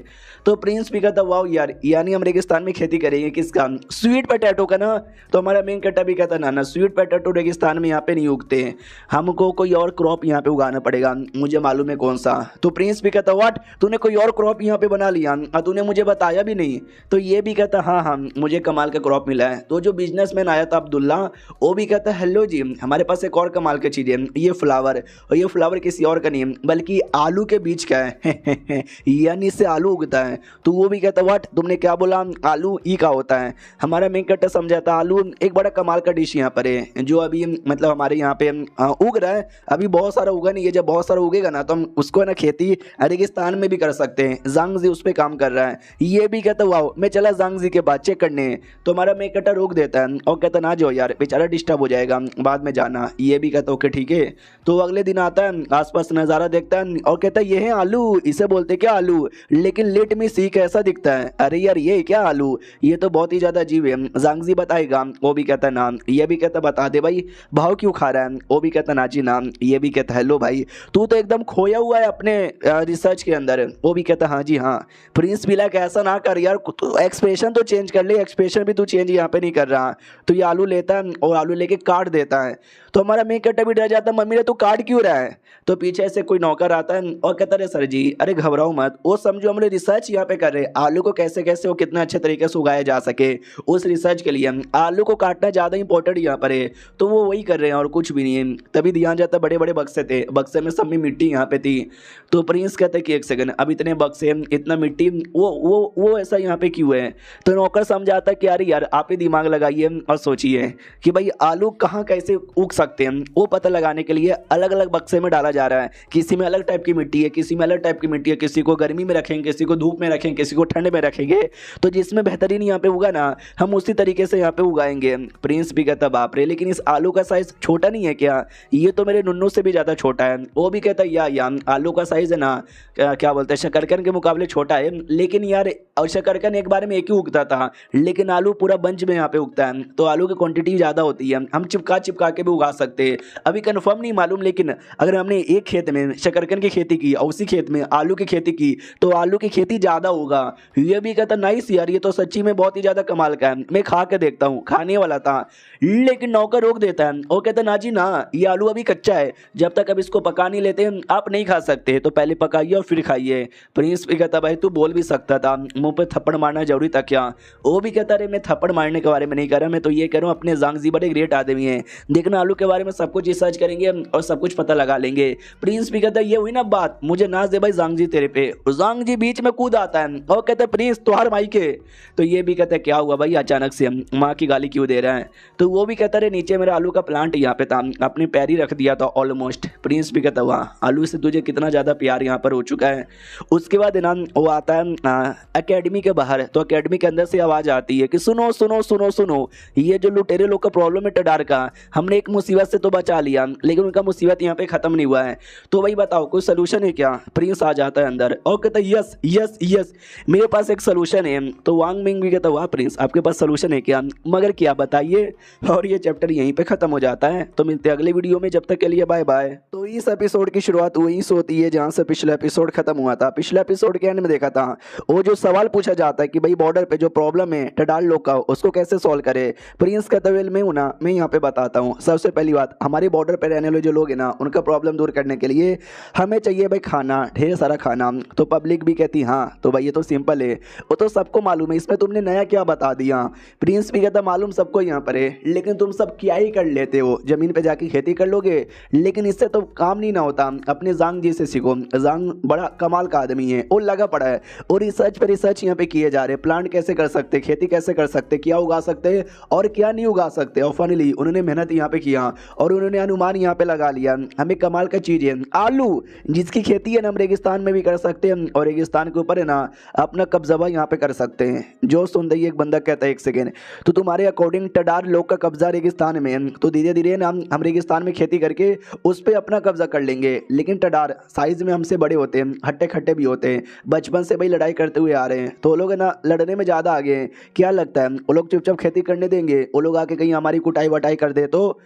तो प्रिंस भी कहता वाह यार, यानी हम रेगिस्तान में खेती करेंगे किसका? स्वीट पोटैटो का ना। तो हमारा मेन कैरेक्टर भी कहता ना ना स्वीट पोटैटो रेगिस्तान में यहाँ पे नहीं उगते हैं, हमको कोई और क्रॉप यहाँ पे उगाना पड़ेगा, मुझे मालूम है कौन सा। तो प्रिंस भी कहता व्हाट, तूने कोई और क्रॉप यहाँ पे बना लिया और तूने मुझे बताया भी नहीं? तो ये भी कहता हाँ हाँ मुझे कमाल का क्रॉप मिला है। तो जो बिजनेसमैन आया था अब्दुल्ला, वो भी कहता हेलो जी हमारे पास एक और कमाल की चीज़ है, ये फ्लावर, और ये फ्लावर किसी और का नहीं है बल्कि आलू के बीज का है यानी इससे आलू उगता है। तो वो भी कहता व्हाट, तुमने क्या बोला? आलू ई का होता है। हमारा मेन कैरेक्टर समझाता आलू एक बड़ा कमाल का डिश यहाँ पर है, जो अभी मतलब हमारे यहाँ पे उग रहा है, अभी बहुत सारा उगा नहीं है, जब बहुत सारा उगेगा ना तो हम उसको ना खेती रेगिस्तान में भी कर सकते हैं। जांगजी उस पर काम कर रहा है। ये भी कहता वाह, मैं चला जांगजी के बाद चेक करने। तो हमारा मेन कैरेक्टर रोक देता है और कहता ना जाओ यार, बेचारा डिस्टर्ब हो जाएगा, बाद में जाना। ये भी कहता ओके ठीक है। तो अगले दिन आता है, आसपास नज़ारा देखता है और कहता है ये है आलू, इसे बोलते क्या आलू, लेकिन लेट में सी कैसा दिखता है। अरे यार ये क्या आलू, ये तो बहुत ही ज़्यादा अजीब है, जांगजी बताएगा। वो भी कहता ना, ये भी कहता बता दे भाई भाव क्यों खा रहा है। वो भी कहता ना जी ना। ये भी कहता हेलो भाई तू तो एकदम खोया हुआ है अपने रिसर्च के अंदर। वो भी कहता हाँ जी हाँ। प्रिंस भी लाइक ऐसा ना कर यार, तो एक्सप्रेशन तो चेंज कर ले, एक्सप्रेशन भी तू चेंज यहाँ पे नहीं कर रहा। तो ये आलू लेता है और आलू लेके काट देता है। तो हमारा मेन कैरेक्टर भी डर जाता है, मम्मी ने तू काट क्यों रहा है? तो पीछे से कोई नौकर आता है और कहता है सर जी अरे घबराओ मत, वो समझो हम लोग रिसर्च यहाँ पे कर रहे हैं, आलू को कैसे कैसे वो कितना अच्छे तरीके से उगाया जा सके, उस रिसर्च के लिए आलू को काटना ज़्यादा इंपॉर्टेंट यहाँ पर है। तो वो वही कर रहे हैं और कुछ भी नहीं है। तभी ध्यान जाता बड़े बड़े बक्से थे, बक्से में सब में मिट्टी यहाँ पे थी। तो प्रिंस कहते कि एक सेकंड, अब इतने बक्से इतना मिट्टी वो ऐसा यहाँ पे क्यों है? तो नौकर समझाता कि अरे यार आप ही दिमाग लगाइए और सोचिए कि भाई आलू कहाँ कैसे उग सकते हैं, वो पता लगाने के लिए अलग अलग बक्से में डाला जा रहा है। किसी में अलग टाइप की मिट्टी है, किसी में अलग टाइप की मिट्टी है, किसी को गर्मी में रखेंगे, किसी को धूप में रखेंगे, किसी को ठंड में रखेंगे। तो जिसमें बेहतरीन यहाँ पे उगा ना, हम उसी तरीके से यहाँ पे उगाएंगे। प्रिंस भी कहता बाप रे, लेकिन इस आलू का साइज छोटा नहीं है क्या? ये तो मेरे नुन्नू से भी ज़्यादा छोटा है। वो भी कहता या आलू का साइज है ना क्या बोलते हैं शकरकंद के मुकाबले छोटा है, लेकिन यार और शकरकंद एक बार में एक ही उगता था, लेकिन आलू पूरा बंच में यहाँ पे उगता है, तो आलू की क्वांटिटी ज़्यादा होती है, हम चिपका चिपका के भी उगा सकते हैं। अभी कंफर्म नहीं मालूम, लेकिन अगर हमने एक खेत में शकरकंद की खेती की और उसी खेत में आलू की खेती की तो आलू की खेती ज़्यादा होगा। ये भी कहता नाइस यार, ये तो सच्ची में बहुत ही ज़्यादा कमाल का है, मैं खा के देखता हूँ। खाने वाला था, लेकिन नौकर रोक देता है और कहता ना जी ना, ये आलू अभी कच्चा है, जब तक अब इसको पका नहीं लेते आप नहीं खा सकते, तो पहले पकाइए और फिर खाइए। प्रिंस भी कहता भाई तू बोल भी सकता था, मुंह पे थप्पड़ मारना जरूरी था क्या? वो भी कहता अरे मैं थप्पड़ मारने के बारे में नहीं कर रहा, मैं तो ये कह रहा हूँ अपने जांगजी बड़े ग्रेट आदमी हैं, देखना आलू के बारे में सब कुछ रिसर्च करेंगे और सब कुछ पता लगा लेंगे। प्रिंस भी कहता ये हुई ना बात, मुझे नाच दे भाई जांगजी तेरे पे। जांगजी बीच में कूद आता है और कहता प्रिंस तुहार माई के। तो ये भी कहता क्या हुआ भाई अचानक से माँ की गाली क्यों दे रहा है? तो वो भी कहता रहे नीचे मेरा आलू का प्लांट यहाँ पे था, अपने पैर ही रख दिया था ऑलमोस्ट। प्रिंस भी कहता वाह आलू से तुझे कितना ज़्यादा प्यार यहाँ पर हो चुका है। उसके बाद ना वो आता है एकेडमी के बाहर, तो एकेडमी के अंदर से आवाज़ आती है कि सुनो सुनो सुनो सुनो, ये जो लुटेरे लोग का प्रॉब्लम है टडार का, हमने एक मुसीबत से तो बचा लिया, लेकिन उनका मुसीबत यहाँ पे ख़त्म नहीं हुआ है, तो भाई बताओ कोई सोल्यूशन है क्या? प्रिंस आ जाता है अंदर और कहता है यस यस यस मेरे पास एक सोल्यूशन है। तो वांग मिंग भी कहता वाह प्रिंस आपके पास सोल्यूशन है क्या, मगर क्या बताइए। और ये चैप्टर यहीं पे ख़त्म हो जाता है। तो मिलते हैं अगले वीडियो में, जब तक के लिए बाय बाय। तो इस एपिसोड की शुरुआत वहीं से होती है जहाँ से पिछला एपिसोड खत्म हुआ था। पिछले एपिसोड के एंड में देखा था वो जो सवाल पूछा जाता है कि भाई बॉर्डर पे जो प्रॉब्लम है टडाल लोग का, उसको कैसे सॉल्व करे। प्रिंस का तवेल में हूँ ना, मैं यहाँ पे बताता हूँ। सबसे पहली बात, हमारे बॉर्डर पे रहने वाले जो लोग हैं ना, उनका प्रॉब्लम दूर करने के लिए हमें चाहिए भाई खाना, ढेर सारा खाना। तो पब्लिक भी कहती हाँ तो भाई ये तो सिंपल है, वो तो सबको मालूम है, इसमें तुमने नया क्या बता दिया। प्रिंस भी कहता मालूम सबको यहाँ पर है, लेकिन तुम सब क्या ही कर लेते हो, ज़मीन पे जाके खेती कर लोगे, लेकिन इससे तो काम नहीं ना होता। अपने जांग जी से सीखो, जांग बड़ा कमाल का आदमी है, वो लगा पड़ा है और रिसर्च पे रिसर्च यहाँ पे किए जा रहे हैं, प्लांट कैसे कर सकते, खेती कैसे कर सकते, क्या उगा सकते और क्या नहीं उगा सकते। और फाइनली उन्होंने मेहनत यहाँ पे किया और उन्होंने अनुमान यहाँ पे लगा लिया। हमें कमाल का चीज़ है आलू, जिसकी खेती है ना हम रेगिस्तान में भी कर सकते हैं और रेगिस्तान के ऊपर है ना अपना कब्जा यहाँ पे कर सकते हैं। जो सुन रही एक बंदा कहता है एक सेकेंड, तो तुम्हारे अकॉर्डिंग टडार लोग का कब्जा रेगिस्तान में, तो धीरे धीरे ना हम रेगिस्तान में खेती करके उस पर अपना कब्जा कर लेंगे। लेकिन टडार साइज में हमसे बड़े होते हैं, हट्टे खट्टे भी होते हैं, बचपन से भाई लड़ाई करते हुए आ रहे हैं, तो वो लोग है ना लड़ने में ज़्यादा आगे हैं। क्या लगता है वो लोग चुपचाप खेती करने देंगे? वो लोग आके कहीं हमारी कुटाई वटाई कर दे तो?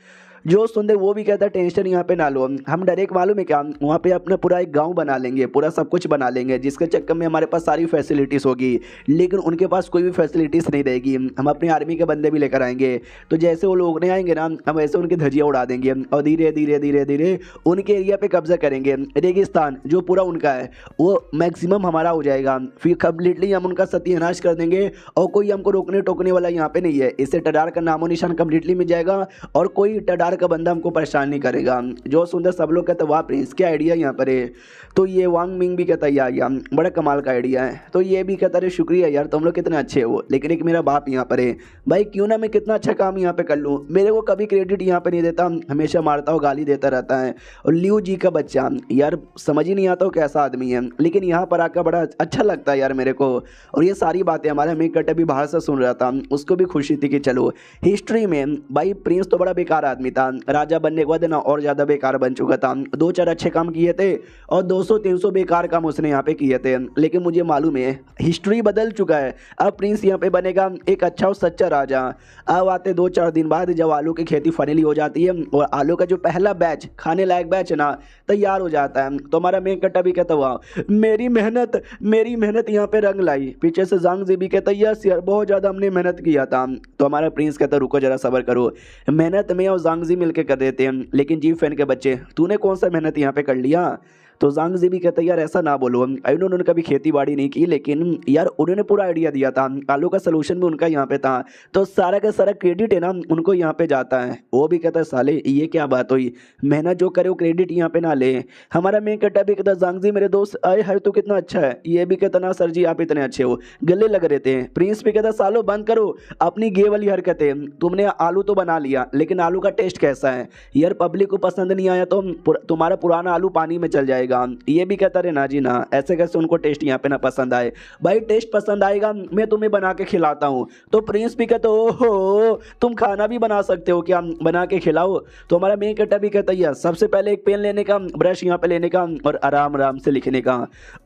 जो सुन दे वो भी कहता है टेंशन यहाँ पे ना लो, हम डायरेक्ट मालूम है क्या, वहाँ पे अपना पूरा एक गांव बना लेंगे, पूरा सब कुछ बना लेंगे, जिसके चक्कर में हमारे पास सारी फैसिलिटीज़ होगी, लेकिन उनके पास कोई भी फैसिलिटीज़ नहीं रहेगी। हम अपनी आर्मी के बंदे भी लेकर आएंगे, तो जैसे वो लोग नहीं आएंगे ना हम वैसे उनकी धज्जियाँ उड़ा देंगे और धीरे धीरे धीरे धीरे उनके एरिया पे कब्जा करेंगे। रेगिस्तान जो पूरा उनका है वो मैक्सिमम हमारा हो जाएगा, फिर कम्प्लीटली हम उनका सत्यानाश कर देंगे और कोई हमको रोकने टोकने वाला यहाँ पे नहीं है। इससे टडार का नामो निशान कम्प्लीटली मिल जाएगा और कोई टडार का बंदा हमको परेशान नहीं करेगा। जो सुंदर सब लोग कहते वाह प्रिंस क्या आइडिया यहाँ पर है। तो ये वांग मिंग भी कहता है यार बड़ा कमाल का आइडिया है। तो ये भी कहता है शुक्रिया यार तुम लोग कितने अच्छे हो, लेकिन एक मेरा बाप यहाँ पर है भाई, क्यों ना मैं कितना अच्छा काम यहाँ पे कर लूँ, मेरे को कभी क्रेडिट यहाँ पे नहीं देता, हमेशा मारता हो गाली देता रहता है। और लियो जी का बच्चा यार समझ ही नहीं आता हो कैसा आदमी है, लेकिन यहाँ पर आकर बड़ा अच्छा लगता है यार मेरे को। और ये सारी बातें हमारा मेक कट भी बाहर से सुन रहा था, उसको भी खुशी थी कि चलो हिस्ट्री में भाई प्रिंस तो बड़ा बेकार आदमी था, राजा बनने के बाद ना और ज़्यादा बेकार बन चुका था। 2-4 अच्छे काम किए थे और 200-300 बेकार काम उसने यहाँ पे किए थे, लेकिन मुझे मालूम है हिस्ट्री बदल चुका है। अब प्रिंस यहाँ पे बनेगा एक अच्छा और सच्चा राजा। अब आते 2-4 दिन बाद जब आलू की खेती फाइनली हो जाती है और आलू का जो पहला बैच खाने लायक बैच ना तैयार हो जाता है, तो हमारा मेन कट्टा भी कहता हुआ मेरी मेहनत यहाँ पे रंग लाई। पीछे से जांग जी भी कहता यस यार बहुत ज़्यादा हमने मेहनत किया था। तो हमारा प्रिंस कहता रुको जरा सब्र करो, मेहनत में और जांग जी मिलकर कर देते हैं, लेकिन जी फैन के बच्चे तूने कौन सा मेहनत यहाँ पे कर लिया। तो जांग जी भी कहता है यार ऐसा ना बोलो, उन्होंने कभी खेती बाड़ी नहीं की, लेकिन यार उन्होंने पूरा आइडिया दिया था, आलू का सलूशन भी उनका यहाँ पे था, तो सारा का सारा क्रेडिट है ना उनको यहाँ पे जाता है। वो भी कहता है साले ये क्या बात हुई, मेहनत जो करे वो क्रेडिट यहाँ पे ना ले। हमारा मेन कट्टा भी कहता जांग जी मेरे दोस्त आए है तो कितना अच्छा है, ये भी कहता ना सर जी आप इतने अच्छे हो, गले लग रहे थे। प्रिंस भी कहता सालो बंद करो अपनी गे वाली हरकतें, तुमने आलू तो बना लिया लेकिन आलू का टेस्ट कैसा है यार, पब्लिक को पसंद नहीं आया तो तुम्हारा पुराना आलू पानी में चल जाएगा। ये भी कहता रहे ना जी ना, ऐसे कैसे उनको टेस्ट यहाँ पे ना पसंद आए, भाई टेस्ट पसंद आएगा मैं तुम्हें बना के खिलाता हूँ। तो प्रिंस भी कहता ओहो तुम खाना भी बना सकते हो क्या, बना के खिलाओ। तो हमारा मेन कट्टा भी कहता है सबसे पहले एक पेन लेने का, ब्रश यहाँ पे लेने का और आराम आराम से लिखने का।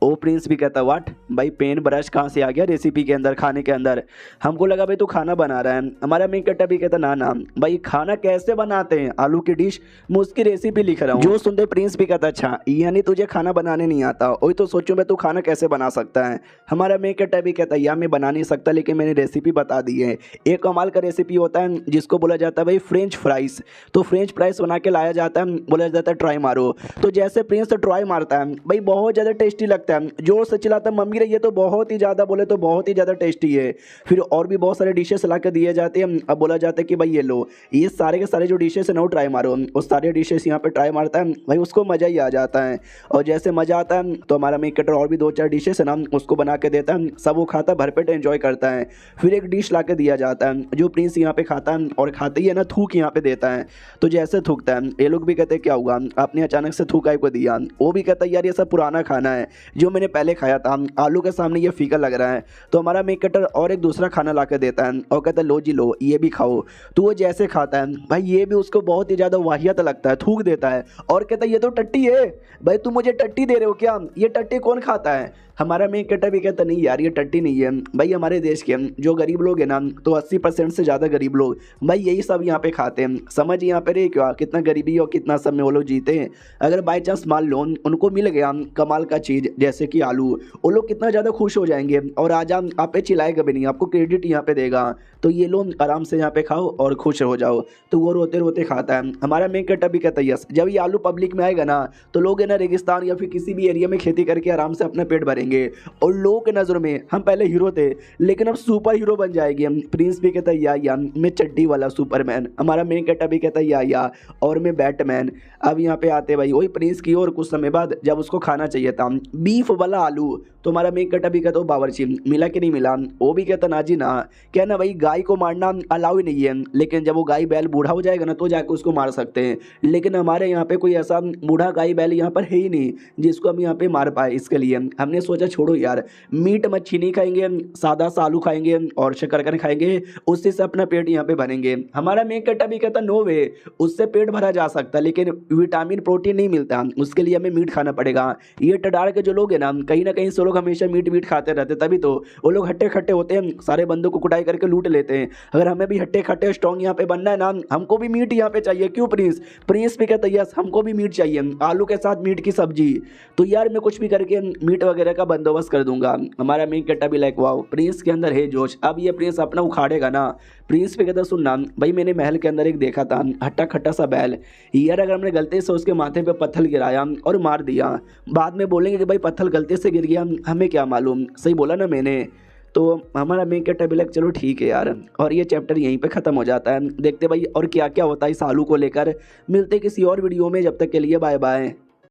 ओ प्रिंस भी कहता वाट भाई पेन ब्रश कहाँ से आ गया रेसिपी के अंदर, खाने के अंदर, हमको लगा भाई तू खाना बना रहा है। हमारा मेन कट्टा भी कहता ना ना भाई खाना कैसे बनाते हैं आलू की डिश, मैं उसकी रेसिपी लिख रहा हूँ। जो सुनते प्रिंस भी कहता अच्छा यानी तुझे खाना बनाने नहीं आता, वही तो सोचूं मैं तू खाना कैसे बना सकता है। हमारा मेन कट्टा भी कहता है यार मैं बना नहीं सकता लेकिन मैंने रेसिपी बता दी है। एक कमाल का रेसिपी होता है जिसको बोला जाता है भाई फ्रेंच फ्राइज। तो फ्रेंच फ्राइज बना के लाया जाता है, बोला जाता है ट्राई मारो। तो जैसे प्रिंस तो ट्राई मारता है भाई बहुत ज़्यादा टेस्टी लगता है, जोर से चिल्लाता है मम्मी रे ये तो बहुत ही ज़्यादा, बोले तो बहुत ही ज़्यादा टेस्टी है। फिर और भी बहुत सारे डिशेस ला के दिए जाते हैं। अब बोला जाता है कि भाई ये लो ये सारे के सारे जो डिशेस है ना वो ट्राई मारो, उस सारे डिशेस यहाँ पे ट्राई मारता है भाई उसको मज़ा ही आ जाता है। और जैसे मज़ा आता है तो हमारा मेन कटर और भी 2-4 डिशेस है ना उसको बना के देता है, सब वो खाता है भरपेट एंजॉय करता है। फिर एक डिश ला के दिया जाता है जो प्रिंस यहाँ पे खाता है और खाते ही है ना थूक यहाँ पे देता है। तो जैसे थूकता है ये लोग भी कहते हैं क्या हुआ आपने अचानक से थूक को दिया, वो भी कहता है यार ये सब पुराना खाना है जो मैंने पहले खाया था, आलू के सामने ये फीका लग रहा है। तो हमारा मेन कटर और एक दूसरा खाना ला के देता है और कहता है लो जी लो ये भी खाओ। तो वो जैसे खाता है भाई ये भी उसको बहुत ही ज़्यादा वाहियत लगता है, थूक देता है और कहता है ये तो टट्टी है भाई, तुम मुझे टट्टी दे रहे हो क्या? ये टट्टी कौन खाता है? हमारा मेन कट्टा भी कहता नहीं यार ये टट्टी नहीं है भाई, हमारे देश के जो गरीब लोग हैं ना, तो 80% से ज़्यादा गरीब लोग भाई यही सब यहाँ पे खाते हैं। समझ यहाँ पे रहे क्या कितना गरीबी और कितना सब में वो लोग जीते हैं। अगर बाई चांस मान लो उनको मिल गया कमाल का चीज़ जैसे कि आलू, वो लोग कितना ज़्यादा खुश हो जाएंगे और आज आप पे चिल्लाएगा भी नहीं, आपको क्रेडिट यहाँ पे देगा। तो ये लोग आराम से यहाँ पे खाओ और खुश हो जाओ। तो वो रोते रोते खाता है। हमारा मेन कट्टा भी कहता है यस, जब ये आलू पब्लिक में आएगा ना तो लोग है ना रेगिस्तान या फिर किसी भी एरिया में खेती करके आराम से अपना पेट भरेंगे। और लोगों के नज़रों में हम पहले हीरो थे लेकिन अब सुपर हीरो बन जाएंगे हम। प्रिंस भी कहता है या मैं चड्डी वाला सुपरमैन। हमारा मेन कट्टा भी कहता है या और मैं बैटमैन। अब यहाँ पे आते भाई वही प्रिंस की और कुछ समय बाद जब उसको खाना चाहिए था बीफ वाला आलू, तो हमारा मेन कट्टा भी कहता हो बावर्ची मिला कि नहीं मिला? वो भी कहता ना जी ना, क्या ना भाई गाय को मारना अलाउ ही नहीं है, लेकिन जब वो गाय बैल बूढ़ा हो जाएगा ना तो जाके उसको मार सकते हैं। लेकिन हमारे यहाँ पे कोई ऐसा बूढ़ा गाय बैल यहाँ पर है ही नहीं जिसको हम यहाँ पे मार पाए। इसके लिए हमने सोचा छोड़ो यार, मीट मच्छी नहीं खाएंगे, सादा सा आलू खाएंगे और शकरकंद खाएंगे, उससे से अपना पेट यहाँ पे भरेंगे। हमारा मेन कट्टा भी कहता नो वे, उससे पेट भरा जा सकता है लेकिन विटामिन प्रोटीन नहीं मिलता, उसके लिए हमें मीट खाना पड़ेगा। ये टडार के जो लोग हैं ना कहीं से लोग हमेशा मीट खाते रहते, तभी तो वो लोग हट्टे खट्टे होते हैं, सारे बंदों को कुटाई करके लूट लेते हैं। अगर हमें भी हट्टे खट्टे स्ट्रॉन्ग यहाँ पे बनना है ना, हमको भी मीट यहाँ पे चाहिए। क्यों प्रिंस? प्रिंस भी कहता है यस हमको भी मीट चाहिए, आलू के साथ मीट की सब्जी। तो यार मैं कुछ भी करके मीट वगैरह का बंदोबस्त कर दूंगा। हमारा मेन कट्टा भी लाइक वाओ प्रिंस के अंदर है जोश, अब ये प्रिंस अपना उखाड़ेगा ना। प्रिंस भी कहता सुनना भाई मैंने महल के अंदर एक देखा था हट्टा खट्टा सा बैल, यार अगर हमने गलती से उसके माथे पे पत्थर गिराया और मार दिया, बाद में बोलेंगे कि भाई पत्थर गलती से गिर गया, हमें क्या मालूम, सही बोला ना मैंने। तो हमारा मेन कट्टा भी लाइक चलो ठीक है यार, और ये चैप्टर यहीं पे ख़त्म हो जाता है। देखते भाई और क्या क्या होता है इस आलू को लेकर। मिलते किसी और वीडियो में, जब तक के लिए बाय बाय।